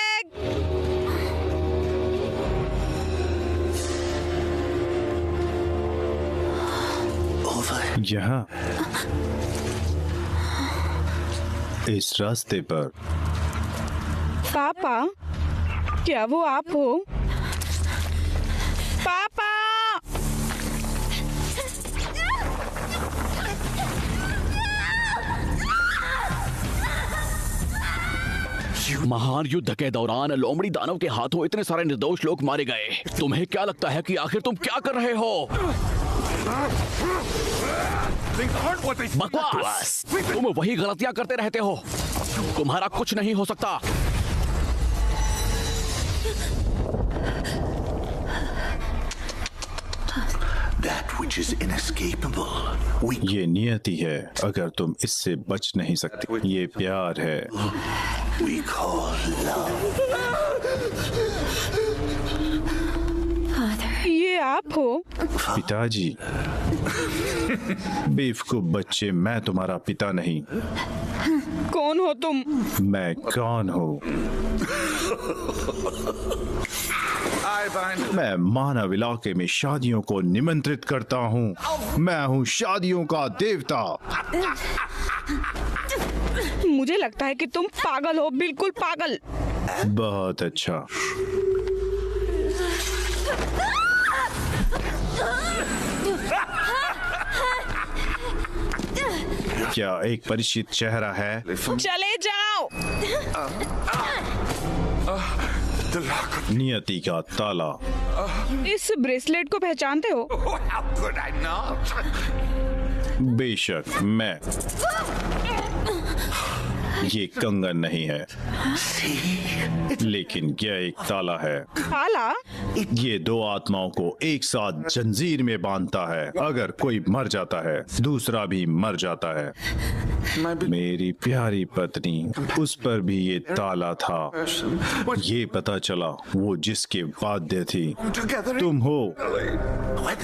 यहाँ इस रास्ते पर। पापा, क्या वो आप हो? पापा! महान युद्ध के दौरान लोमड़ी दानव के हाथों इतने सारे निर्दोष लोग मारे गए। तुम्हें क्या लगता है कि आखिर तुम क्या कर रहे हो? बकवास! तुम वही गलतियां करते रहते हो। तुम्हारा कुछ नहीं हो सकता। That which is inescapable. ये नियति है, अगर तुम इससे बच नहीं सकते। ये प्यार है। We call love. ये आप हो? पिताजी। बेवकूफ बच्चे, मैं तुम्हारा पिता नहीं। कौन हो तुम? मैं कौन हूँ? मैं मानव इलाके में शादियों को निमंत्रित करता हूँ। मैं हूँ शादियों का देवता। मुझे लगता है कि तुम पागल हो, बिल्कुल पागल। बहुत अच्छा। क्या एक परिचित चेहरा है? चले जाओ। नियति का ताला। इस ब्रेसलेट को पहचानते हो? बेशक, मैं। ये कंगन नहीं है, लेकिन यह एक ताला है। ताला? ये दो आत्माओं को एक साथ जंजीर में बांधता है। अगर कोई मर जाता है, दूसरा भी मर जाता है। मेरी प्यारी पत्नी, उस पर भी ये ताला था। ये पता चला वो जिसके बाध्य थी तुम हो।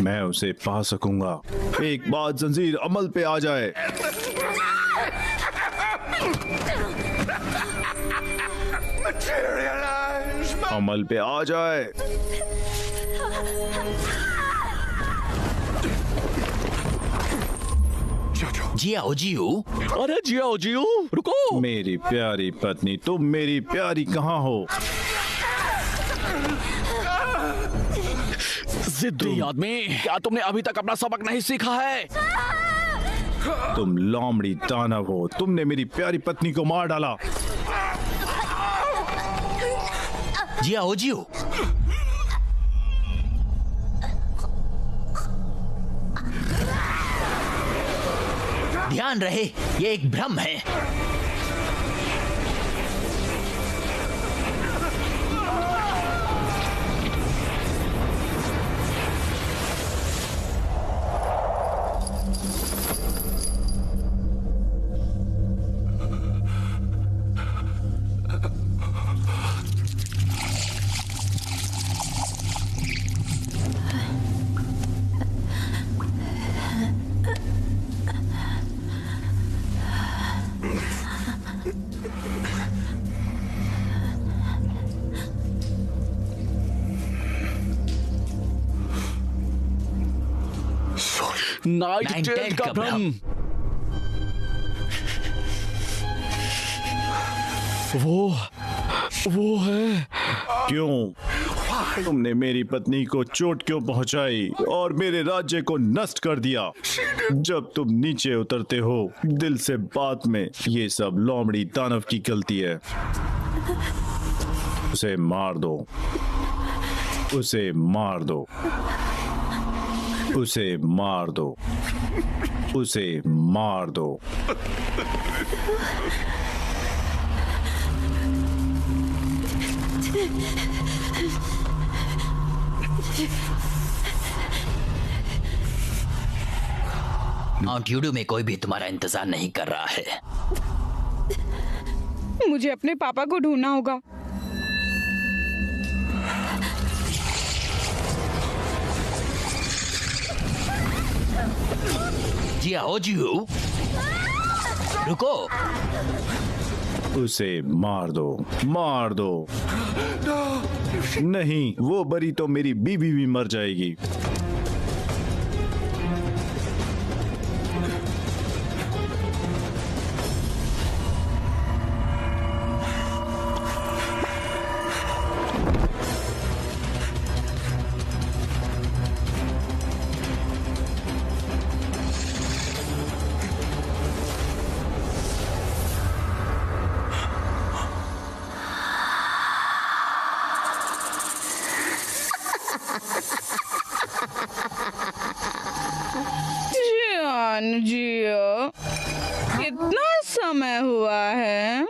मैं उसे पा सकूंगा एक बार जंजीर अमल पे आ जाए। अमल पे आ जाए। जियाओ जियो। अरे जियाओ जियो, रुको। मेरी प्यारी पत्नी, तुम मेरी प्यारी कहाँ हो? जिद्दी आदमी, क्या तुमने अभी तक अपना सबक नहीं सीखा है? तुम लोमड़ी दानव हो। तुमने मेरी प्यारी पत्नी को मार डाला। जियाओ जियो। ध्यान रहे, ये एक भ्रम है। नाइट टेल का भ्रम। वो है। क्यों? तुमने मेरी पत्नी को चोट क्यों पहुंचाई और मेरे राज्य को नष्ट कर दिया? जब तुम नीचे उतरते हो दिल से बात में, ये सब लोमड़ी दानव की गलती है। उसे मार दो। उसे मार दो। उसे मार दो। उसे मार दो। माउंट यूडू में कोई भी तुम्हारा इंतजार नहीं कर रहा है। मुझे अपने पापा को ढूंढना होगा। जियाओ जियो, रुको। उसे मार दो, मार दो। नहीं, वो बरी तो मेरी बीवी भी मर जाएगी। जियो, कितना समय हुआ है?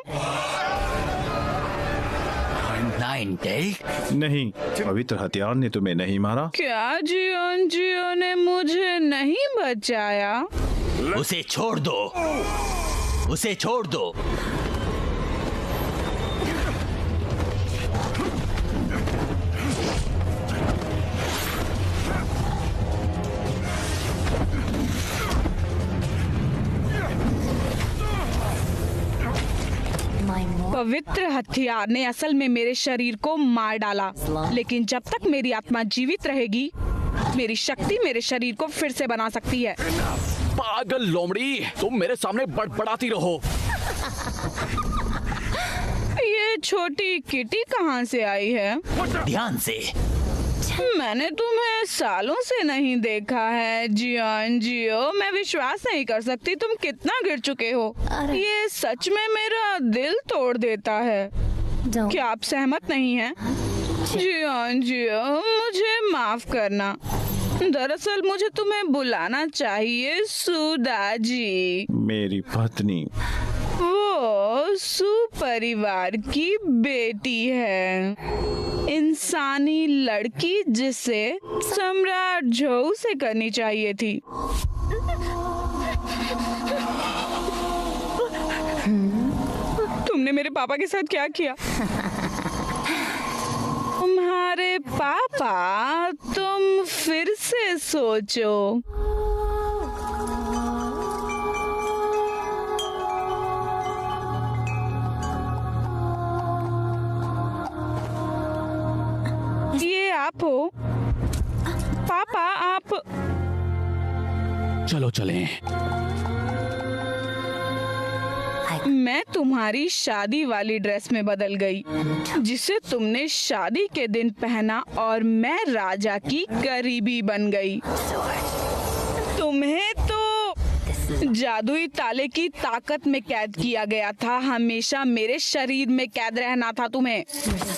9 day? नहीं, पवित्र हथियार ने तुम्हें नहीं मारा। क्या जियो ने मुझे नहीं बचाया? उसे छोड़ दो, उसे छोड़ दो। पवित्र हथियार ने असल में मेरे शरीर को मार डाला, लेकिन जब तक मेरी आत्मा जीवित रहेगी, मेरी शक्ति मेरे शरीर को फिर से बना सकती है। पागल लोमड़ी, तुम मेरे सामने बड़बड़ाती रहो। ये छोटी किटी कहाँ से आई है? ध्यान से। मैंने तुम्हें सालों से नहीं देखा है जियो, मैं विश्वास नहीं कर सकती तुम कितना गिर चुके हो। ये सच में मेरा दिल तोड़ देता है। क्या आप सहमत नहीं हैं? जियो, मुझे माफ करना। दरअसल मुझे तुम्हें बुलाना चाहिए सुधा जी। मेरी पत्नी। वो सुपरिवार की बेटी है, इंसानी लड़की जिसे सम्राट झोऊ से करनी चाहिए थी। तुमने मेरे पापा के साथ क्या किया? तुम्हारे पापा, तुम फिर से सोचो। ये आप हो पापा? आप चलो चलें। मैं तुम्हारी शादी वाली ड्रेस में बदल गई, जिसे तुमने शादी के दिन पहना, और मैं राजा की करीबी बन गई। तुम्हें तो जादुई ताले की ताकत में कैद किया गया था, हमेशा मेरे शरीर में कैद रहना था तुम्हें।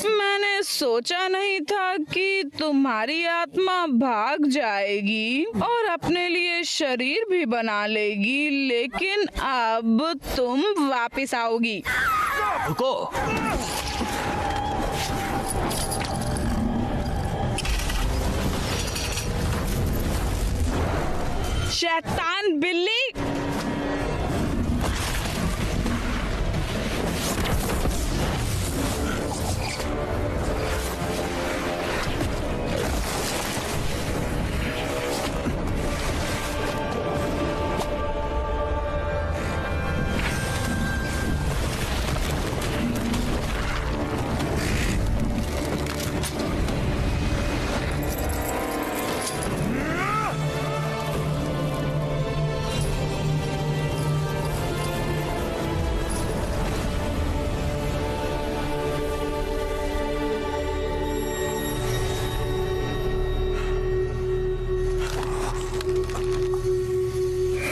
मैंने सोचा नहीं था कि तुम्हारी आत्मा भाग जाएगी और अपने लिए शरीर भी बना लेगी, लेकिन अब तुम वापस आओगी। रुको। शैतान बिल्ली!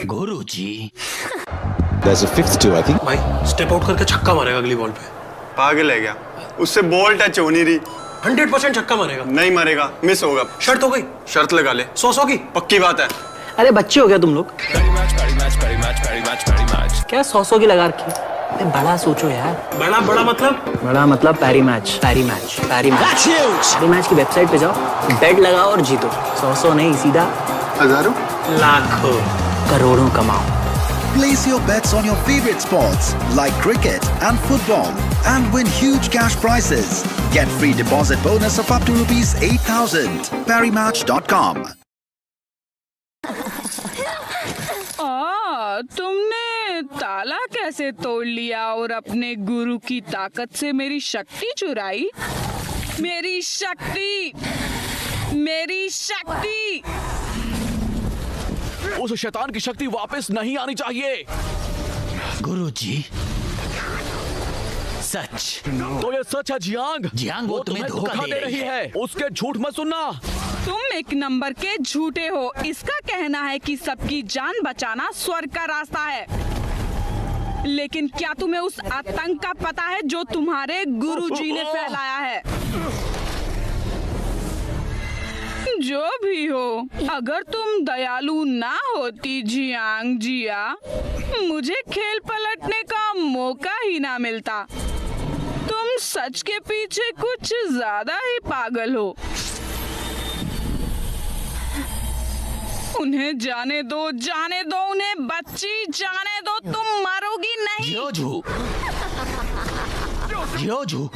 गुरुजी। There's a fifth too, I think. भाई स्टेप आउट करके छक्का मारेगा अगली बॉल पे। पागल है क्या? उससे बॉल टच हो नहीं रही। 100% छक्का मारेगा। नहीं मारेगा, मिस होगा। शर्त हो गई? शर्त लगा ले। 100 की पक्की बात है। अरे बच्चे हो गया तुम लोग? क्या 100 की लगा रखी? बड़ा सोचो यार। बड़ा मतलब? बड़ा मतलब पैरी मैच की वेबसाइट पे जाओ, बेट लगाओ और जीतो। 100 नहीं, सीधा हजारों, लाखों, करोड़ों कमाओ। Place your bets on your favorite sports like cricket and football and win huge cash prizes. Get free deposit bonus of up to rupees 8,000. ParryMatch.com. तुमने ताला कैसे तोड़ लिया और अपने गुरु की ताकत से मेरी शक्ति चुराई? मेरी शक्ति, मेरी शक्ति! उस शैतान की शक्ति वापस नहीं आनी चाहिए। गुरुजी, सच तो ये सच है जियांग। जियांग वो तुम्हें धोखा दे रही है। उसके झूठ मत सुनना। तुम एक नंबर के झूठे हो। इसका कहना है कि सबकी जान बचाना स्वर्ग का रास्ता है, लेकिन क्या तुम्हें उस आतंक का पता है जो तुम्हारे गुरुजी ने फैलाया है? जो भी हो, अगर तुम दयालु ना होती जियांग जिया, मुझे खेल पलटने का मौका ही ना मिलता। तुम सच के पीछे कुछ ज्यादा ही पागल हो। उन्हें जाने दो, जाने दो उन्हें बच्ची, जाने दो, तुम मरोगी नहीं। योजू, योजू,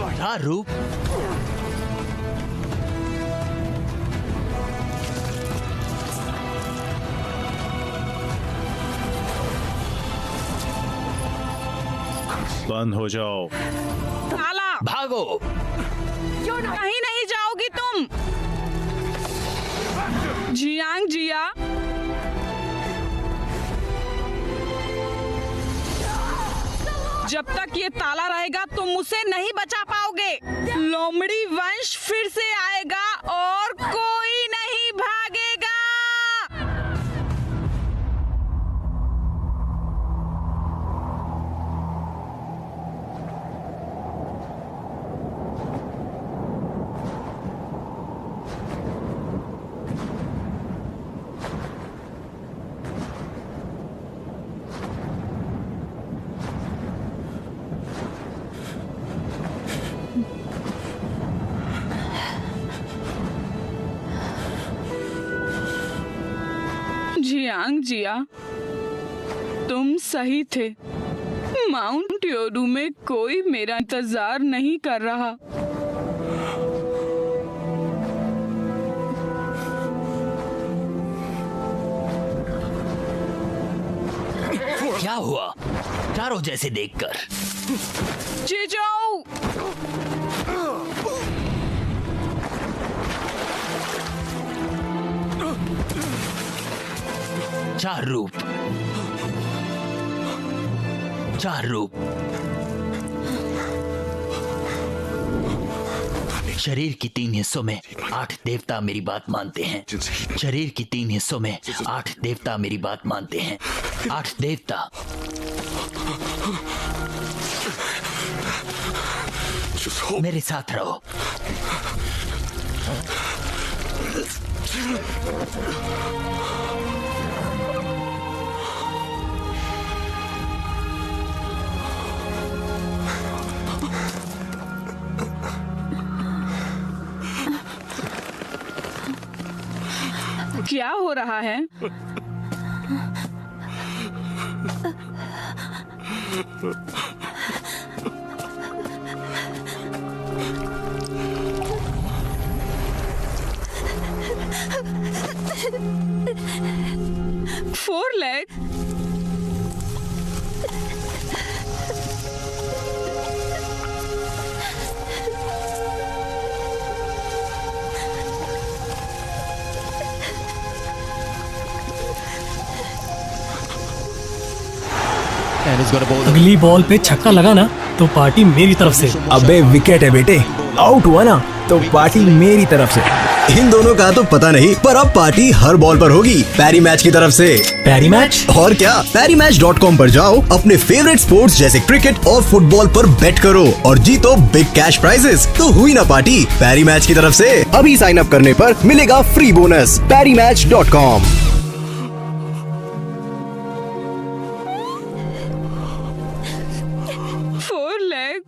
क्या रूप? बंद हो जाओ। ताला, भागो। कहीं नहीं जाओगी तुम। जियांग जिया, जब तक ये ताला रहेगा तुम उसे नहीं बचा पाओगे। लोमड़ी वंश फिर से आएगा और कोई नहीं भागेगा। जियांग जिया, तुम सही थे। माउंट योडू में कोई मेरा इंतजार नहीं कर रहा। क्या हुआ चारों जैसे देखकर? जीजाऊ, चार रूप, चार रूप। शरीर की 3 हिस्सों में 8 देवता मेरी बात मानते हैं। शरीर की 3 हिस्सों में 8 देवता मेरी बात मानते हैं। 8 देवता। मेरे साथ रहो। क्या हो रहा है? फोर लेग, अगली बॉल पे छक्का लगा ना तो पार्टी मेरी तरफ से। अबे विकेट है बेटे, आउट हुआ ना तो पार्टी मेरी तरफ से। इन दोनों का तो पता नहीं, पर अब पार्टी हर बॉल पर होगी पैरी मैच की तरफ से। पैरी मैच? और क्या, PariMatch.com पर जाओ, अपने फेवरेट स्पोर्ट्स जैसे क्रिकेट और फुटबॉल पर बेट करो और जीतो बिग कैश प्राइजेस। तो हुई ना पार्टी पैरी मैच की तरफ से। अभी साइन अप करने पर मिलेगा free bonus. PariMatch.com। Four leg,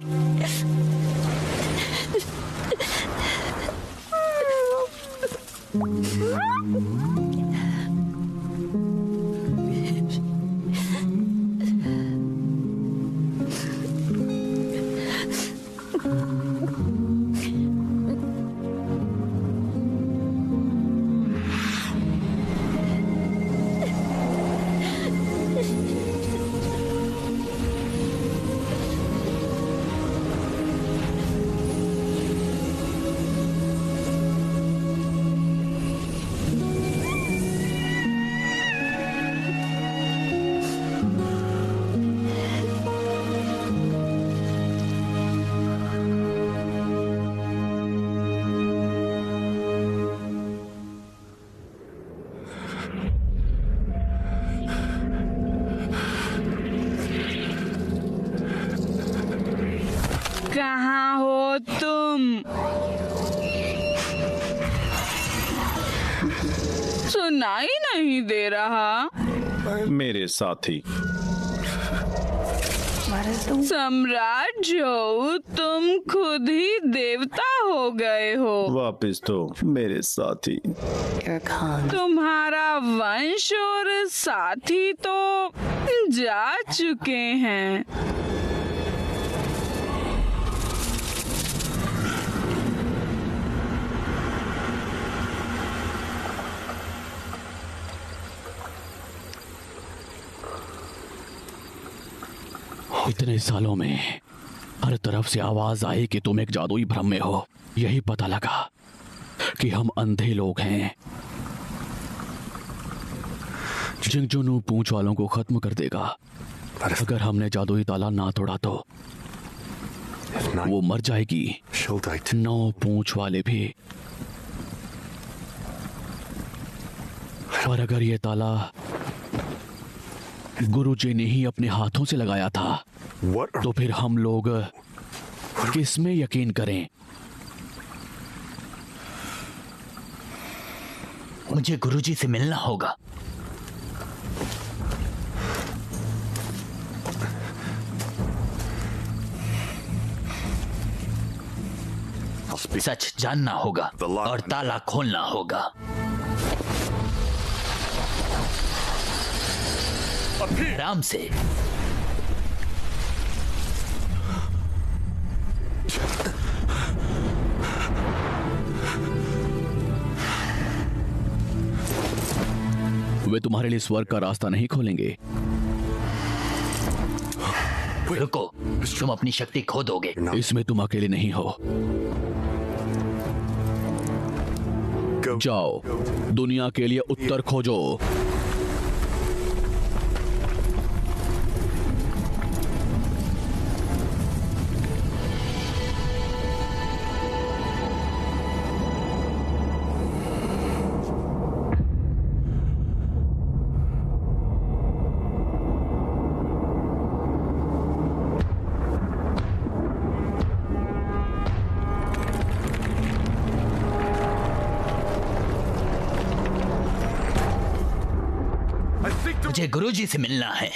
कहाँ हो तुम? सुनाई नहीं दे रहा। मेरे साथी सम्राट जो तुम खुद ही देवता हो गए हो। वापस तो मेरे साथी। तुम्हारा वंश और साथी तो जा चुके हैं। इतने सालों में हर तरफ से आवाज आई कि तुम एक जादुई भ्रम में हो। यही पता लगा कि हम अंधे लोग हैं। जिंगजुनू पूंछ वालों को खत्म कर देगा। अगर हमने जादुई ताला ना तोड़ा तो वो मर जाएगी। 9 पूंछ वाले भी। और अगर ये ताला गुरुजी ने ही अपने हाथों से लगाया था तो फिर हम लोग किस में यकीन करें? मुझे गुरुजी से मिलना होगा। सच जानना होगा और ताला खोलना होगा। आराम से। वे तुम्हारे लिए स्वर्ग का रास्ता नहीं खोलेंगे। रुको, तुम अपनी शक्ति खो दोगे। इसमें तुम अकेले नहीं हो। जाओ, दुनिया के लिए उत्तर खोजो। मुझे गुरुजी से मिलना है।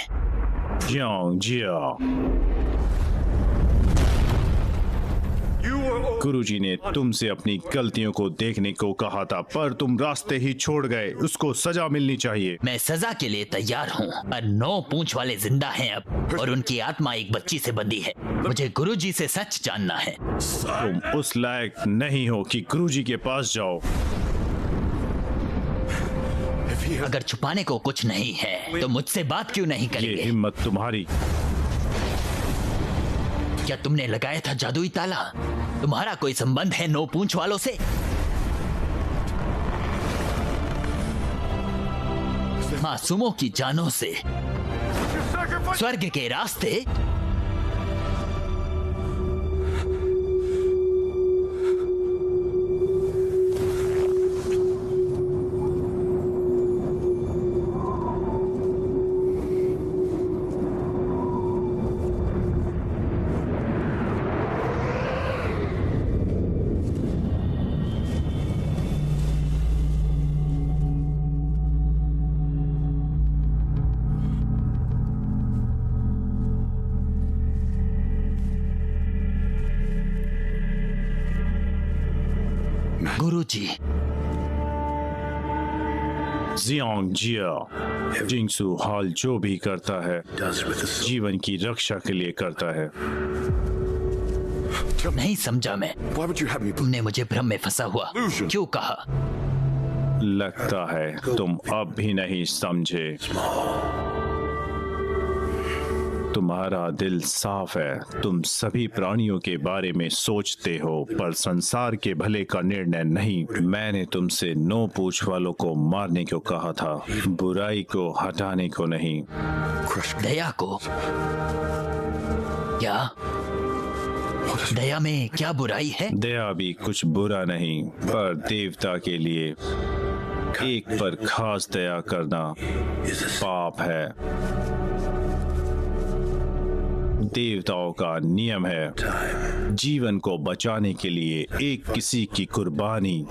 गुरुजी ने तुमसे अपनी गलतियों को देखने को कहा था, पर तुम रास्ते ही छोड़ गए। उसको सजा मिलनी चाहिए। मैं सजा के लिए तैयार हूँ। पर 9 पूंछ वाले जिंदा हैं अब, और उनकी आत्मा एक बच्ची से बंधी है। मुझे गुरुजी से सच जानना है। तुम उस लायक नहीं हो कि गुरुजी के पास जाओ। अगर छुपाने को कुछ नहीं है तो मुझसे बात क्यों नहीं करेंगे? ये हिम्मत तुम्हारी। क्या तुमने लगाया था जादुई ताला? तुम्हारा कोई संबंध है 9 पूंछ वालों से? मासूमों की जानों से स्वर्ग के रास्ते? गुरुजी। जिंगसू हाल जो भी करता है जीवन की रक्षा के लिए करता है। नहीं समझा मैं। तुमने मुझे भ्रम में फंसा हुआ क्यों कहा? लगता है तुम अब भी नहीं समझे। तुम्हारा दिल साफ है। तुम सभी प्राणियों के बारे में सोचते हो, पर संसार के भले का निर्णय नहीं। मैंने तुमसे 9 पूंछ वालों को मारने को कहा था, बुराई को हटाने को नहीं। दया को? क्या दया में क्या बुराई है? दया भी कुछ बुरा नहीं, पर देवता के लिए एक पर खास दया करना पाप है। देवताओं का नियम है, जीवन को बचाने के लिए एक किसी की कुर्बानी।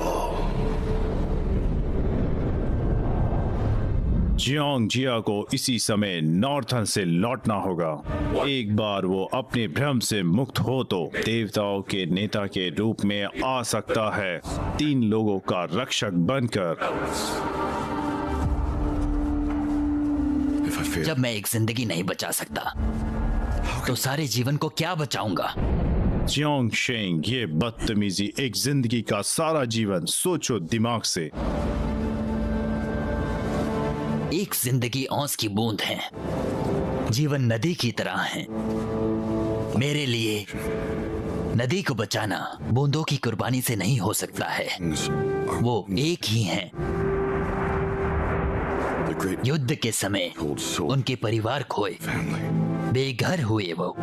जियांग जिया को इसी समय नॉर्थन से लौटना होगा। एक बार वो अपने भ्रम से मुक्त हो तो देवताओं के नेता के रूप में आ सकता है, 3 लोगों का रक्षक बनकर। जब मैं एक जिंदगी नहीं बचा सकता तो सारे जीवन को क्या बचाऊंगा? जियांग शेंग, ये बदतमीजी, एक जिंदगी का सारा जीवन, सोचो दिमाग से। एक जिंदगी औंस की बूंद है, जीवन नदी की तरह है। मेरे लिए नदी को बचाना बूंदों की कुर्बानी से नहीं हो सकता है। वो एक ही हैं। युद्ध के समय उनके परिवार खोए, बेघर हुए वो।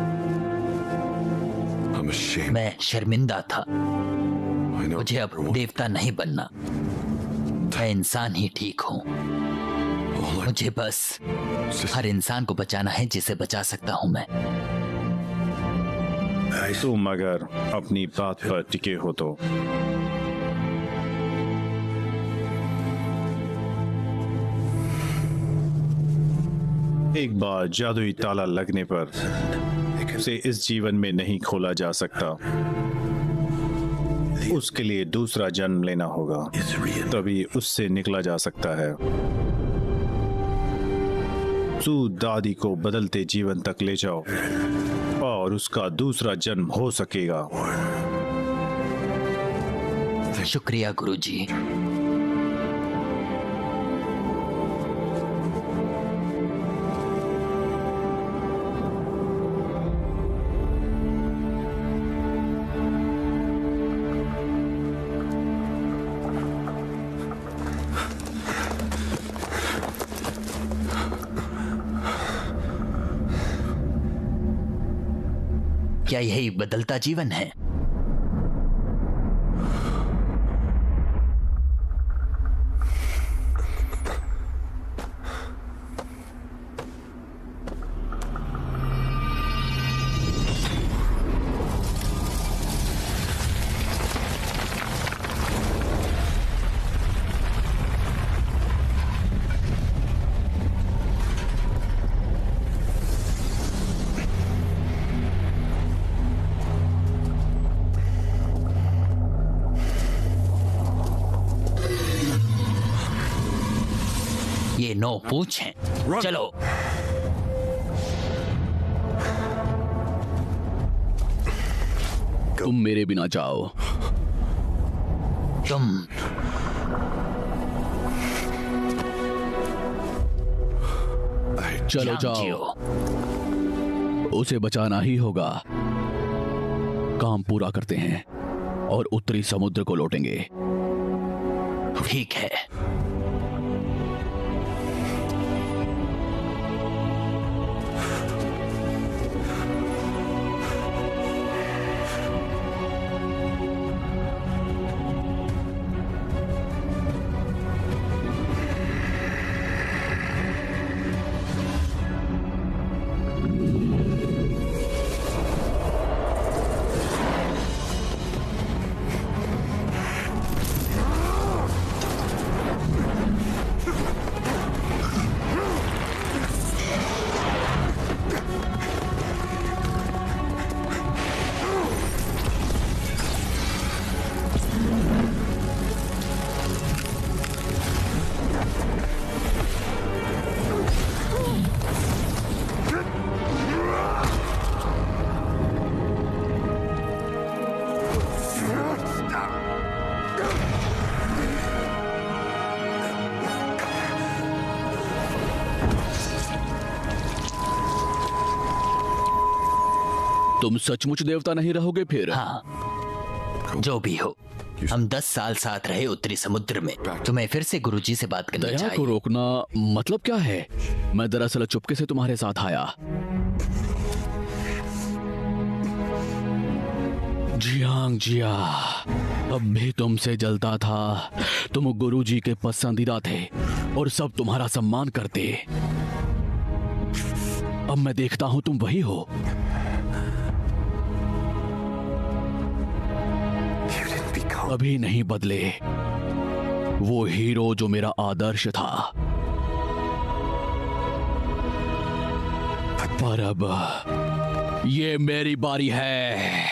मैं शर्मिंदा था। मुझे अब देवता नहीं बनना, मैं इंसान ही ठीक हूँ। मुझे बस हर इंसान को बचाना है जिसे बचा सकता हूँ मैं। तुम अगर अपनी बात पर टिके हो तो एक बार जादुई ताला लगने पर उसे इस जीवन में नहीं खोला जा सकता। उसके लिए दूसरा जन्म लेना होगा, तभी उससे निकला जा सकता है। सू दादी को बदलते जीवन तक ले जाओ और उसका दूसरा जन्म हो सकेगा। शुक्रिया गुरुजी। क्या यही बदलता जीवन है? ये 9 पूछ हैं। चलो। तुम मेरे बिना जाओ। तुम चलो जाओ, उसे बचाना ही होगा। काम पूरा करते हैं और उत्तरी समुद्र को लौटेंगे। ठीक है। तुम सचमुच देवता नहीं रहोगे फिर? हाँ, जो भी हो। हम 10 साल साथ रहे उत्तरी समुद्र में। तुम्हें फिर से गुरुजी से बात करनी चाहिए। दया को रोकना मतलब क्या है? मैं दरअसल चुपके से तुम्हारे साथ आया। जियांग जिया, अब भी तुमसे जलता था। तुम गुरुजी के पसंदीदा थे और सब तुम्हारा सम्मान करते। अब मैं देखता हूं तुम वही हो। कभी नहीं बदले। वो हीरो जो मेरा आदर्श था। पर अब ये मेरी बारी है।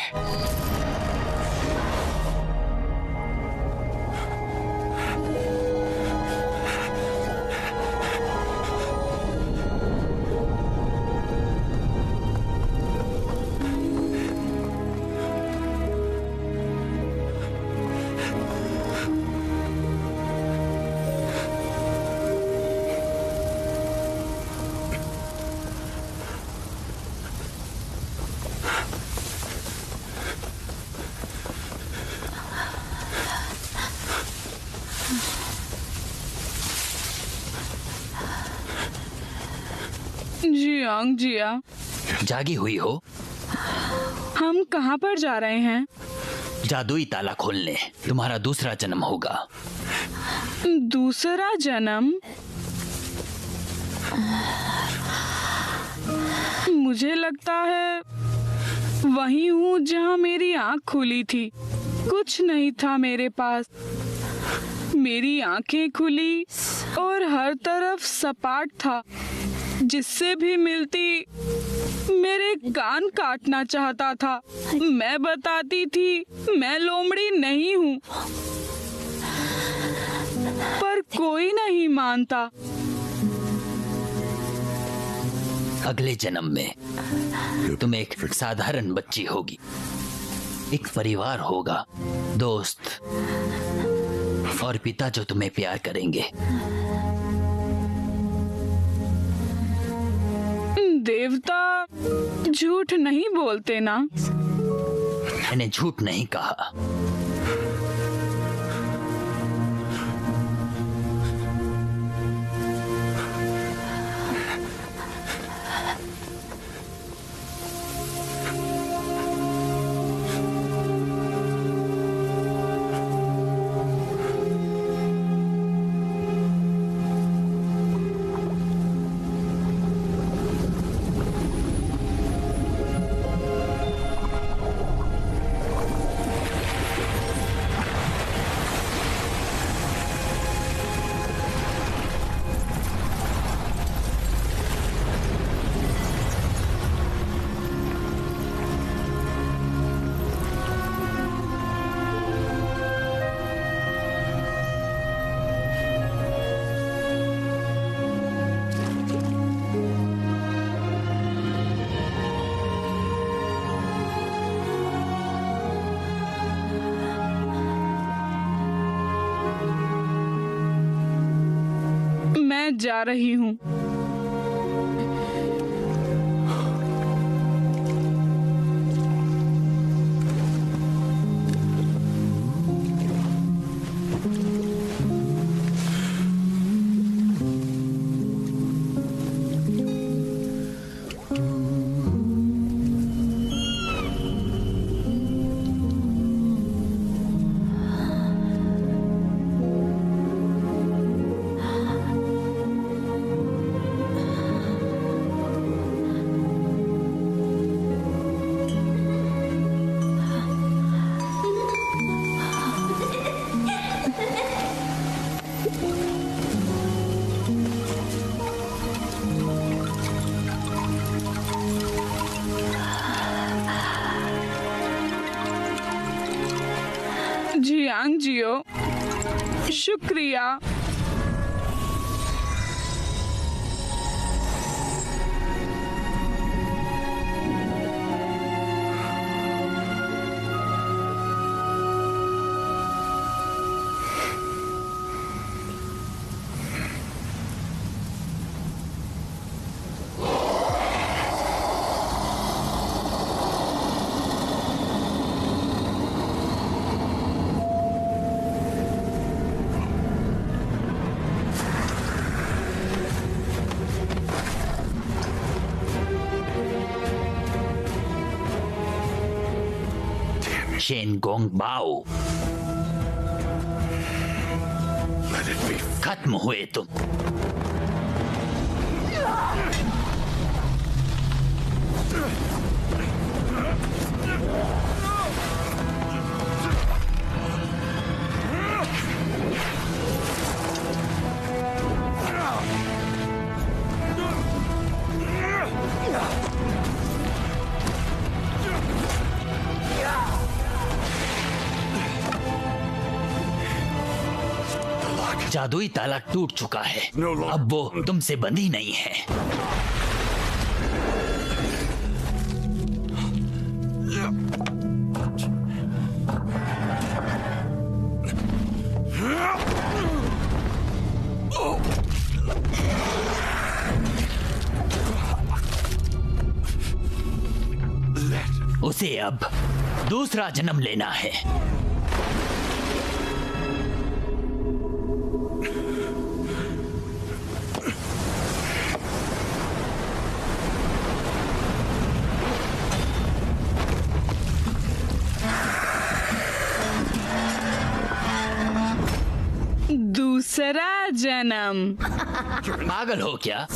जियांग जिया, जागी हुई हो? हम कहाँ पर जा रहे हैं? जादुई ताला खोलने। तुम्हारा दूसरा जन्म होगा। दूसरा जन्म? मुझे लगता है वहीं हूँ जहाँ मेरी आँख खुली थी। कुछ नहीं था मेरे पास। मेरी आंखें खुली और हर तरफ सपाट था। जिससे भी मिलती मेरे कान काटना चाहता था। मैं बताती थी मैं लोमड़ी नहीं हूँ, पर कोई नहीं मानता। अगले जन्म में तुम एक साधारण बच्ची होगी। एक परिवार होगा, दोस्त और पिता जो तुम्हें प्यार करेंगे। देवता झूठ नहीं बोलते ना? मैंने झूठ नहीं कहा। मैं जा रही हूँ। जियांग जियो, शुक्रिया। शेन गोंग बाओ, खत्म हुए तुम। जादुई ताला टूट चुका है, अब वो तुमसे बंधी नहीं है। उसे अब दूसरा जन्म लेना है। दूसरा जन्म? पागल हो क्या?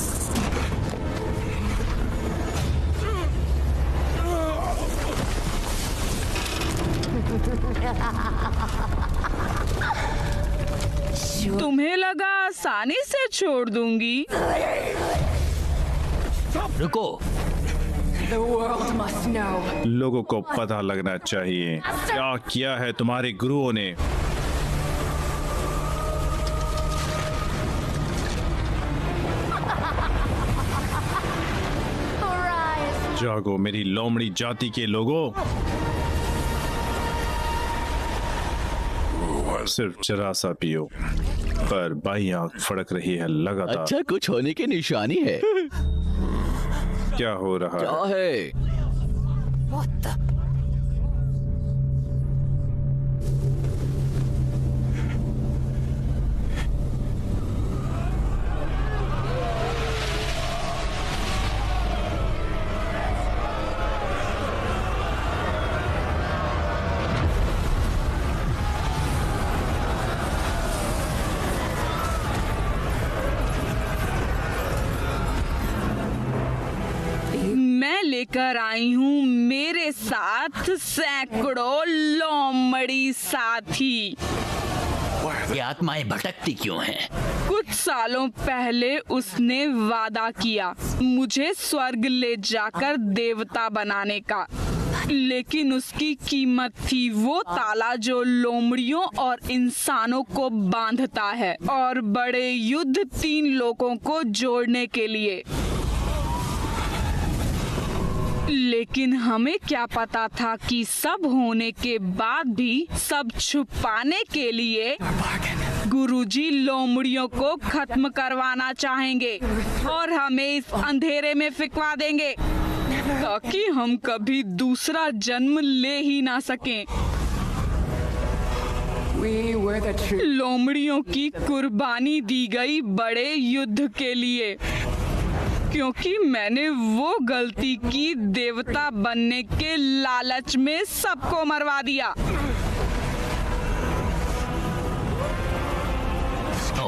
तुम्हें लगा आसानी से छोड़ दूंगी? रुको। लोगों को पता लगना चाहिए क्या किया है तुम्हारे गुरुओं ने। जागो मेरी लोमड़ी जाति के लोगों। सिर्फ जरा सा पियो, पर बाई आंख फड़क रही है लगातार। अच्छा, कुछ होने की निशानी है। क्या हो रहा क्या है? लेकर आई हूँ मेरे साथ सैकड़ों लोमड़ी साथी। ये आत्माएं भटकती क्यों हैं? कुछ सालों पहले उसने वादा किया मुझे स्वर्ग ले जाकर देवता बनाने का, लेकिन उसकी कीमत थी वो ताला जो लोमड़ियों और इंसानों को बांधता है, और बड़े युद्ध 3 लोगों को जोड़ने के लिए। लेकिन हमें क्या पता था कि सब होने के बाद भी सब छुपाने के लिए गुरुजी लोमड़ियों को खत्म करवाना चाहेंगे और हमें इस अंधेरे में फिकवा देंगे ताकि हम कभी दूसरा जन्म ले ही ना सकें। लोमड़ियों की कुर्बानी दी गई बड़े युद्ध के लिए, क्योंकि मैंने वो गलती की देवता बनने के लालच में सबको मरवा दिया।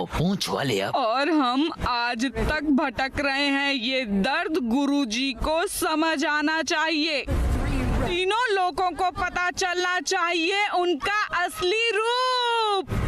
पूंछ वाले अब। और हम आज तक भटक रहे हैं। ये दर्द गुरुजी को समझ आना चाहिए। तीनों लोगों को पता चलना चाहिए उनका असली रूप।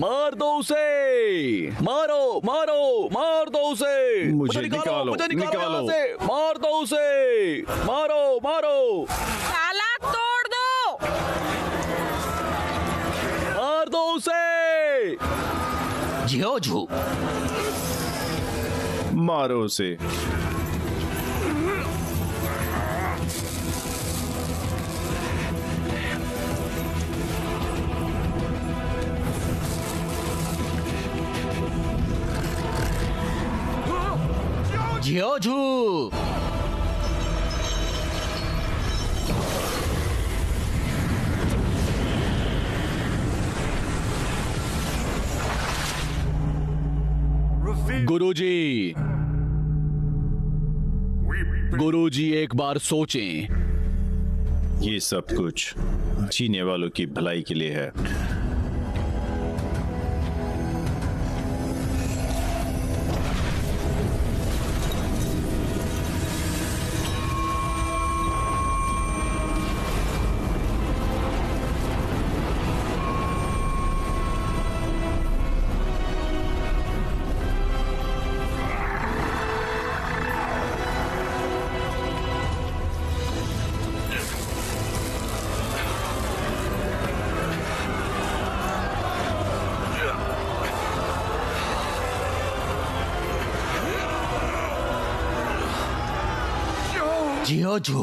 मार दो उसे, मारो मारो, मार दो उसे, मुझे निकालो, निकालो। यहाँ से। मार दो उसे, मारो मारो, ताला तोड़ दो, मार दो उसे। जियोजू, मारो उसे। जियोजू। गुरुजी, गुरुजी एक बार सोचें। ये सब कुछ जीने वालों की भलाई के लिए है। जियोजू,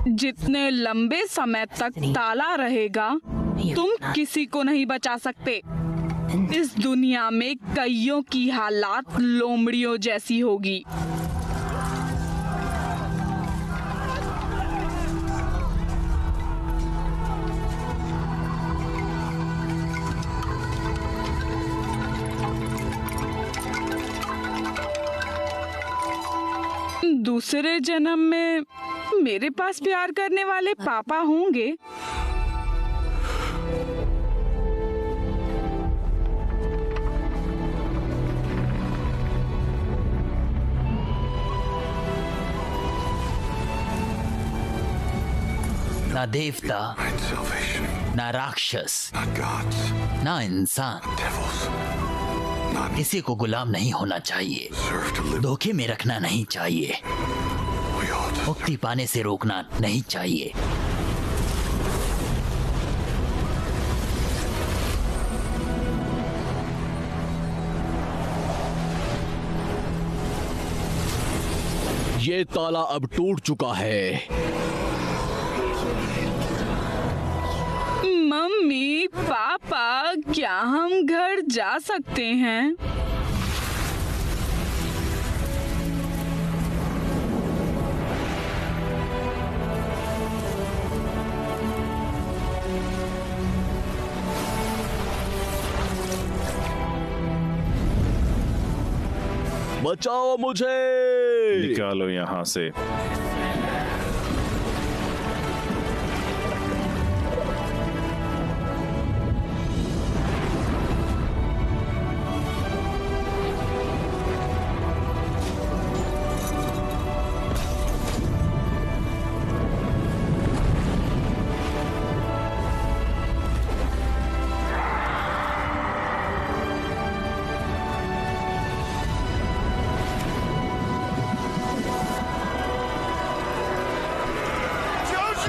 जितने लंबे समय तक ताला रहेगा, तुम किसी को नहीं बचा सकते। इस दुनिया में कईयों की हालात लोमड़ियों जैसी होगी। दूसरे जन्म में मेरे पास प्यार करने वाले पापा होंगे। ना देवता, ना राक्षस, ना इंसान किसी को गुलाम नहीं होना चाहिए, धोखे में रखना नहीं चाहिए, मुक्ति पाने से रोकना नहीं चाहिए। ये ताला अब टूट चुका है। मम्मी, पापा, क्या हम घर जा सकते हैं? बचाओ मुझे! निकालो यहाँ से।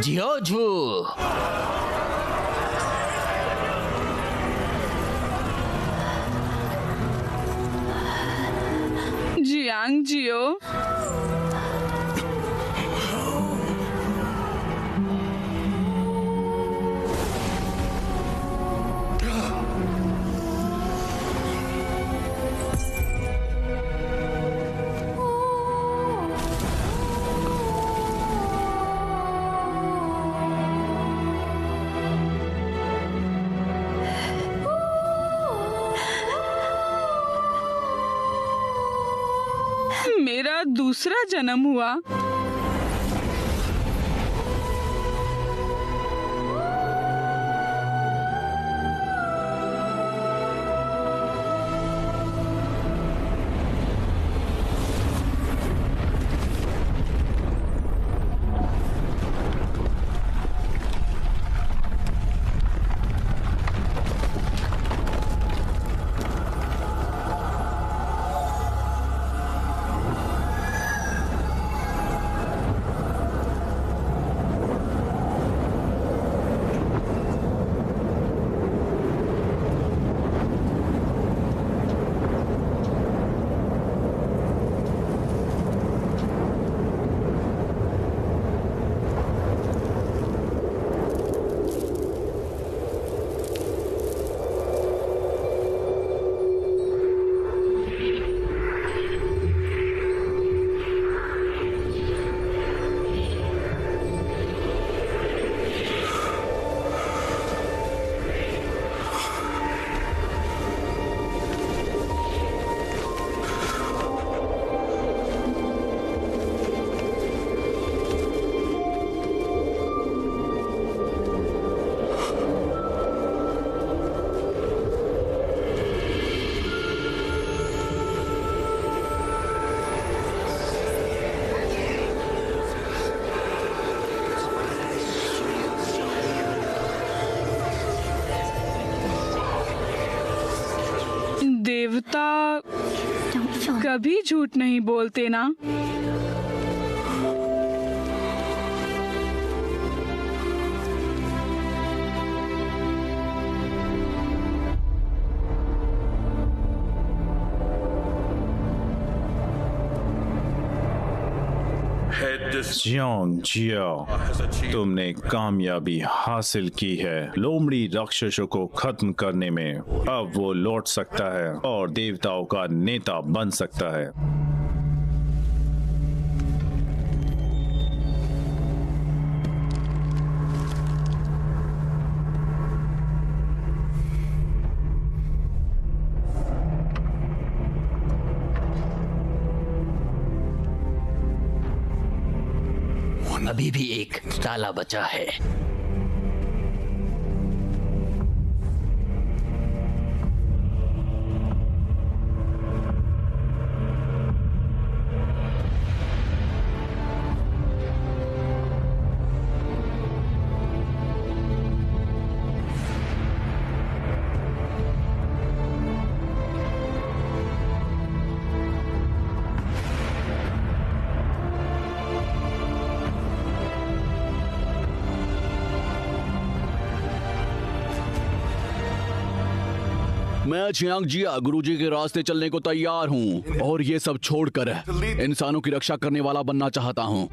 जियोजू, जियांग जियो, मेरा दूसरा जन्म हुआ। कभी झूठ नहीं बोलते ना। जियांग जियाओ, तुमने कामयाबी हासिल की है लोमड़ी राक्षसों को खत्म करने में। अब वो लौट सकता है और देवताओं का नेता बन सकता है। अभी भी एक ताला बचा है। मैं जियांग जिया गुरुजी के रास्ते चलने को तैयार हूँ और ये सब छोड़कर इंसानों की रक्षा करने वाला बनना चाहता हूँ।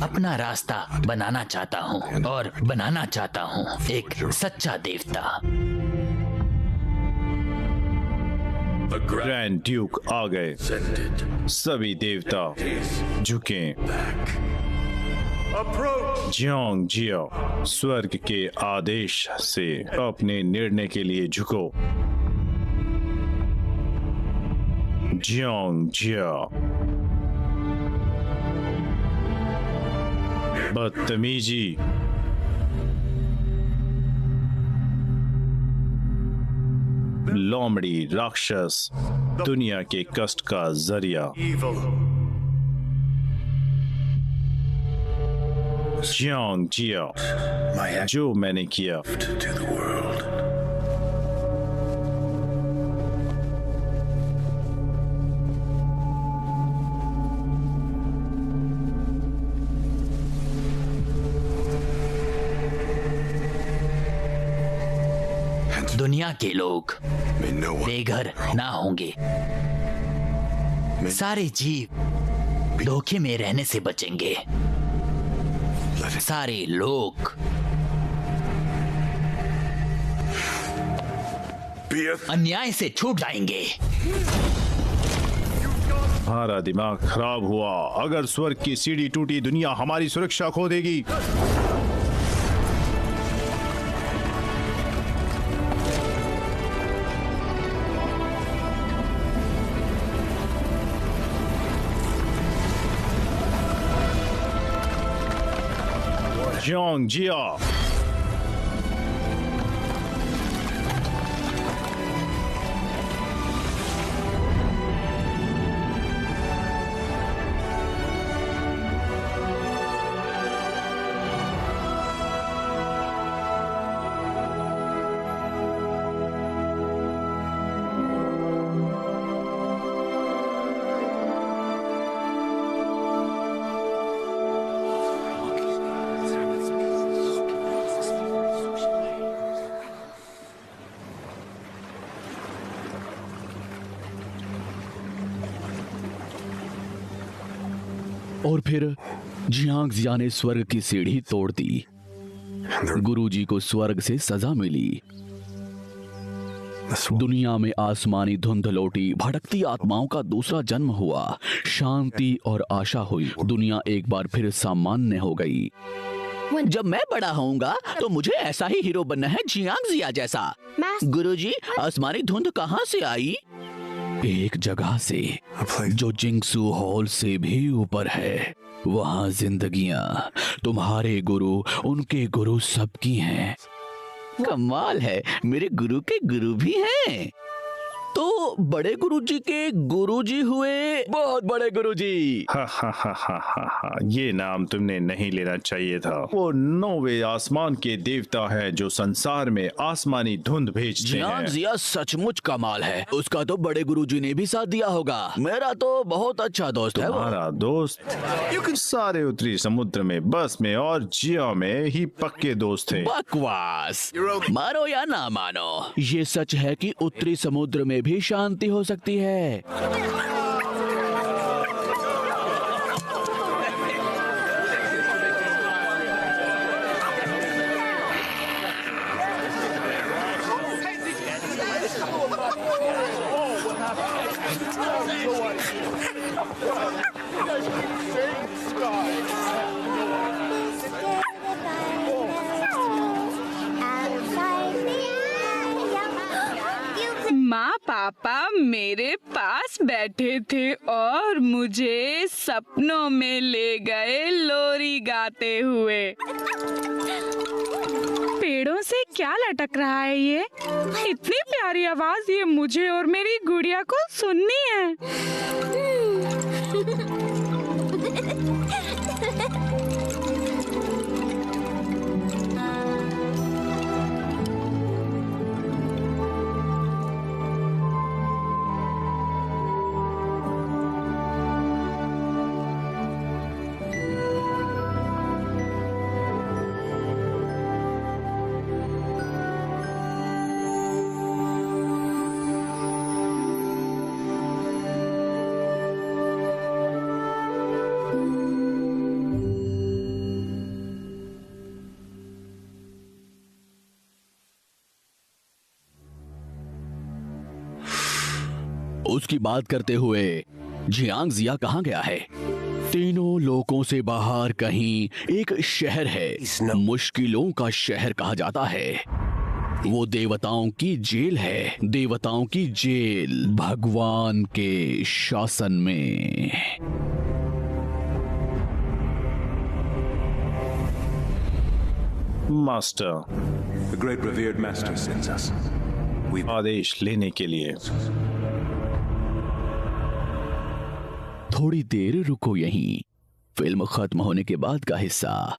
अपना रास्ता बनाना चाहता हूँ और बनाना चाहता हूँ एक सच्चा देवता। ग्रैंड ड्यूक आ गए। सभी देवता झुके। जियांग जिया, स्वर्ग के आदेश से अपने निर्णय के लिए झुको। जियांग जिया, बदतमीजी, लोमड़ी राक्षस, दुनिया के कष्ट का जरिया। जियांग जिया, जो मैंने किया दुनिया के लोग बेघर ना होंगे। सारे जीव धोखे में रहने से बचेंगे। सारे लोग अन्याय से छूट जाएंगे। हमारा दिमाग खराब हुआ। अगर स्वर्ग की सीढ़ी टूटी, दुनिया हमारी सुरक्षा खो देगी। जियांग जिया, और फिर जियांग जिया ने स्वर्ग की सीढ़ी तोड़ दी। गुरुजी को स्वर्ग से सजा मिली। दुनिया में आसमानी धुंध लौटी। भटकती आत्माओं का दूसरा जन्म हुआ। शांति और आशा हुई। दुनिया एक बार फिर सामान्य हो गई। जब मैं बड़ा होऊंगा तो मुझे ऐसा ही हीरो बनना है, जियांग जिया जैसा। गुरुजी, आसमानी धुंध कहाँ से आई? एक जगह से जो जिंगसू हॉल से भी ऊपर है। वहाँ जिंदगियां, तुम्हारे गुरु, उनके गुरु सबकी हैं। कमाल है, मेरे गुरु के गुरु भी हैं। तो बड़े गुरुजी के गुरुजी हुए बहुत बड़े गुरुजी। हा, ये नाम तुमने नहीं लेना चाहिए था। वो 9वें आसमान के देवता है जो संसार में आसमानी धुंध भेजते जियांग हैं। जिया सचमुच कमाल है। उसका तो बड़े गुरुजी ने भी साथ दिया होगा। मेरा तो बहुत अच्छा दोस्त है वो। हमारा दोस्त सारे उत्तरी समुद्र में बस में और जिया में ही पक्के दोस्त थे। बकवास, मानो या ना मानो, ये सच है कि उत्तरी समुद्र में भी शांति हो सकती है। माँ पापा मेरे पास बैठे थे और मुझे सपनों में ले गए लोरी गाते हुए। पेड़ों से क्या लटक रहा है ये? इतनी प्यारी आवाज, ये मुझे और मेरी गुड़िया को सुननी है। उसकी बात करते हुए जियांग जिया कहाँ गया है? तीनों लोकों से बाहर कहीं एक शहर है। मुश्किलों का शहर कहा जाता है। वो देवताओं की जेल है, देवताओं की जेल, भगवान के शासन में। Master, The great revered master sends us. आदेश लेने के लिए। थोड़ी देर रुको यहीं, फिल्म खत्म होने के बाद का हिस्सा।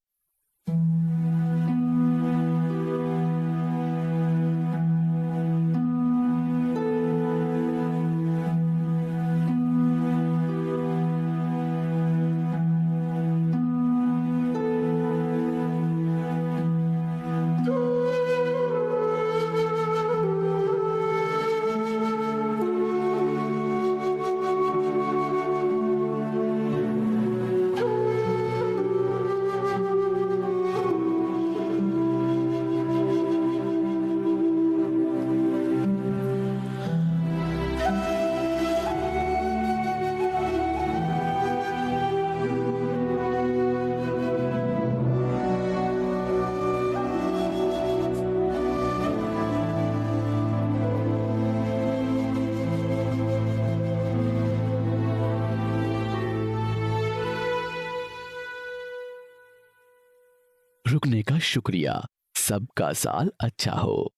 रुकने का शुक्रिया। सबका साल अच्छा हो।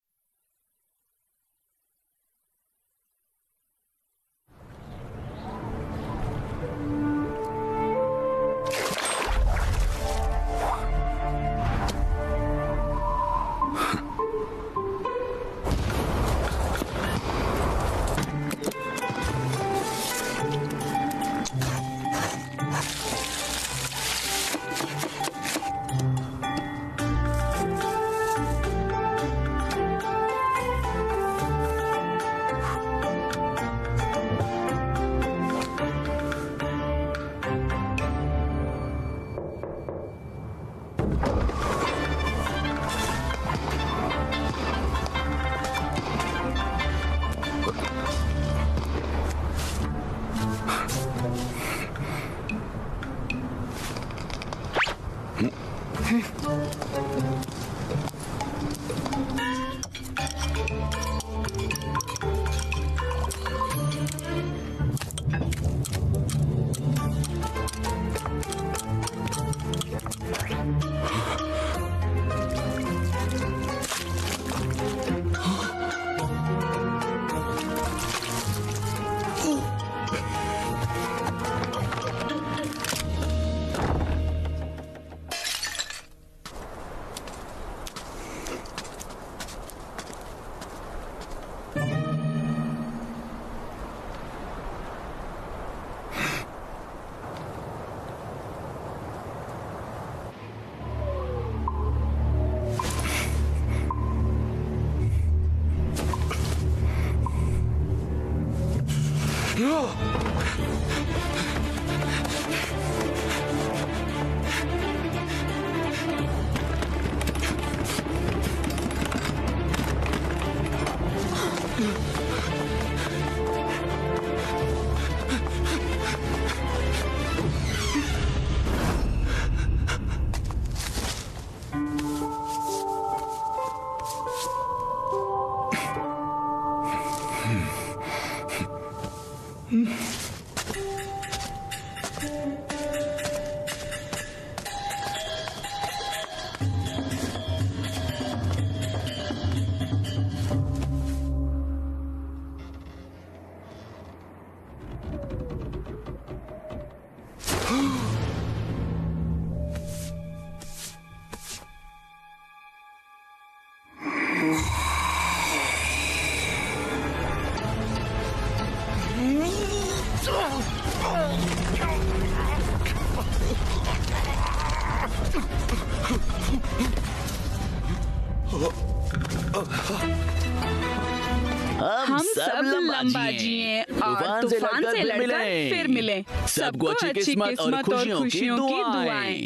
हम सब लंबा जिए और तूफान से लड़कर फिर मिले। सबको अच्छी किस्मत और खुशियों की दुआएं।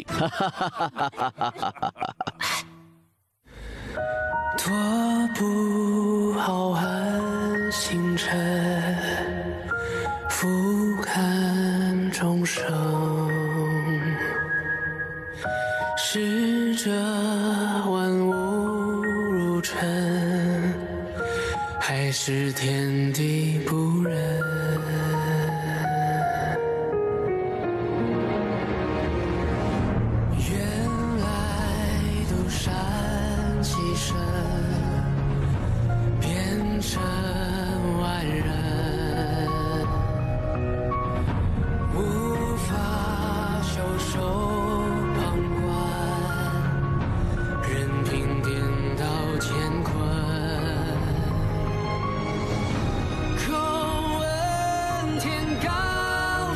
多不浩瀚星辰，俯瞰众生，视着万物如尘，还是天地不仁。原来独善其身，变成万人，无法袖手旁观，任凭颠倒乾坤。口问天高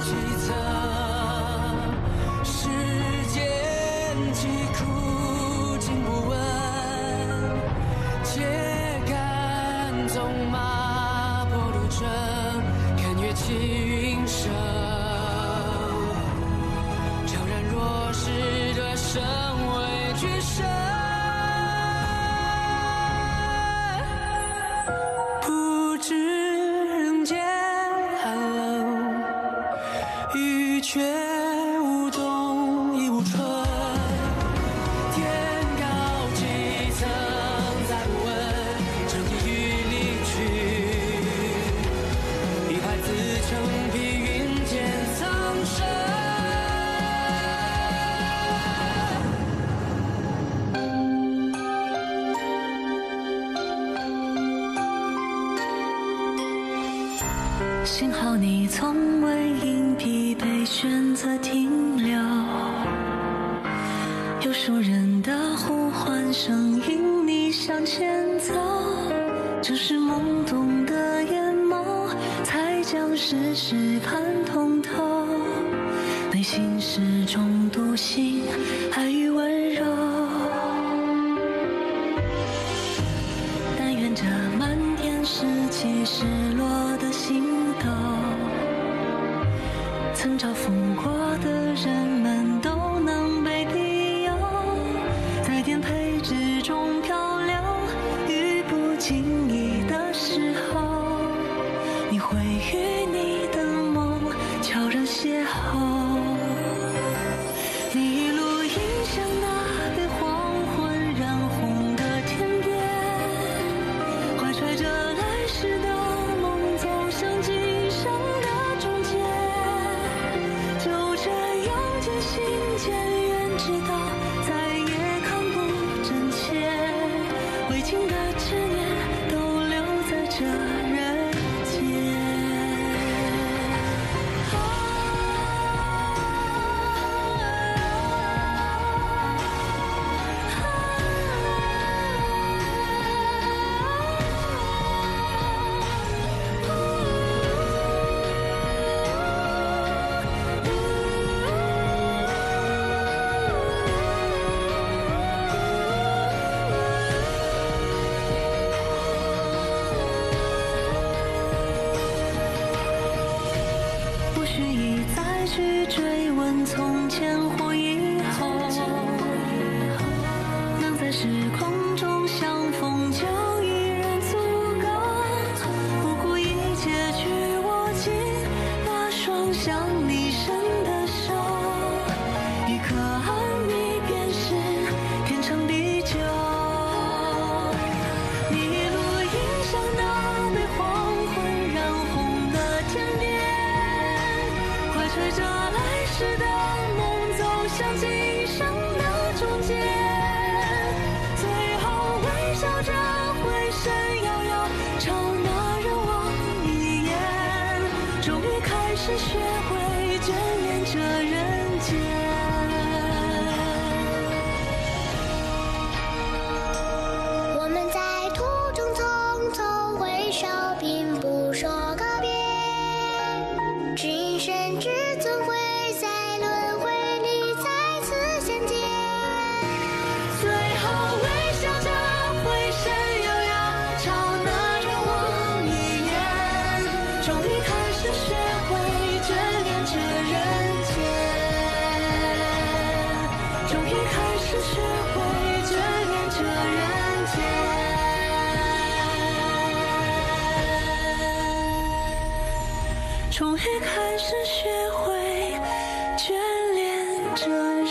几层，世间疾苦尽不闻，且看纵马破路程，看乐器云声，悄然若是的身为巨神，不知人间寒冷，雨却无冬亦无春。天高几层再不问，正义与离去，一派自成披云间苍生。幸好你从未因疲惫选择停留，有熟人的呼唤声引你向前走，正是懵懂的眼眸才将世事看通透，内心始终独行爱与温柔，但愿这漫天拾起失落的星斗，曾嘲讽过的人们都能被庇佑，在颠沛之中漂流，于不经意的时候，你会与你的梦悄然邂逅，你一路迎向那被黄昏染红的天边，怀揣着来时的梦走向今生的终结，就这样渐行渐远，直到再也看不真切，未尽的执念都留在这人间。需一再去追问从前或以后，能在时空中相逢就已然足够，不顾一切去握紧那双向你伸的手，一刻你便是天长地久。你一路迎向那被黄昏染红的天边，怀揣着来时的梦，走向今生的终结，最后微笑着回身，遥遥朝那人望一眼，终于开始学会眷恋这人间。我们在途中匆匆挥手，并不说告别。君身至尊会在轮回里再次相见。最后微笑着回身，遥遥朝那人望一眼，终于开始学会眷恋这人间，终于开始学会眷恋这人间。终于开始学会眷恋这人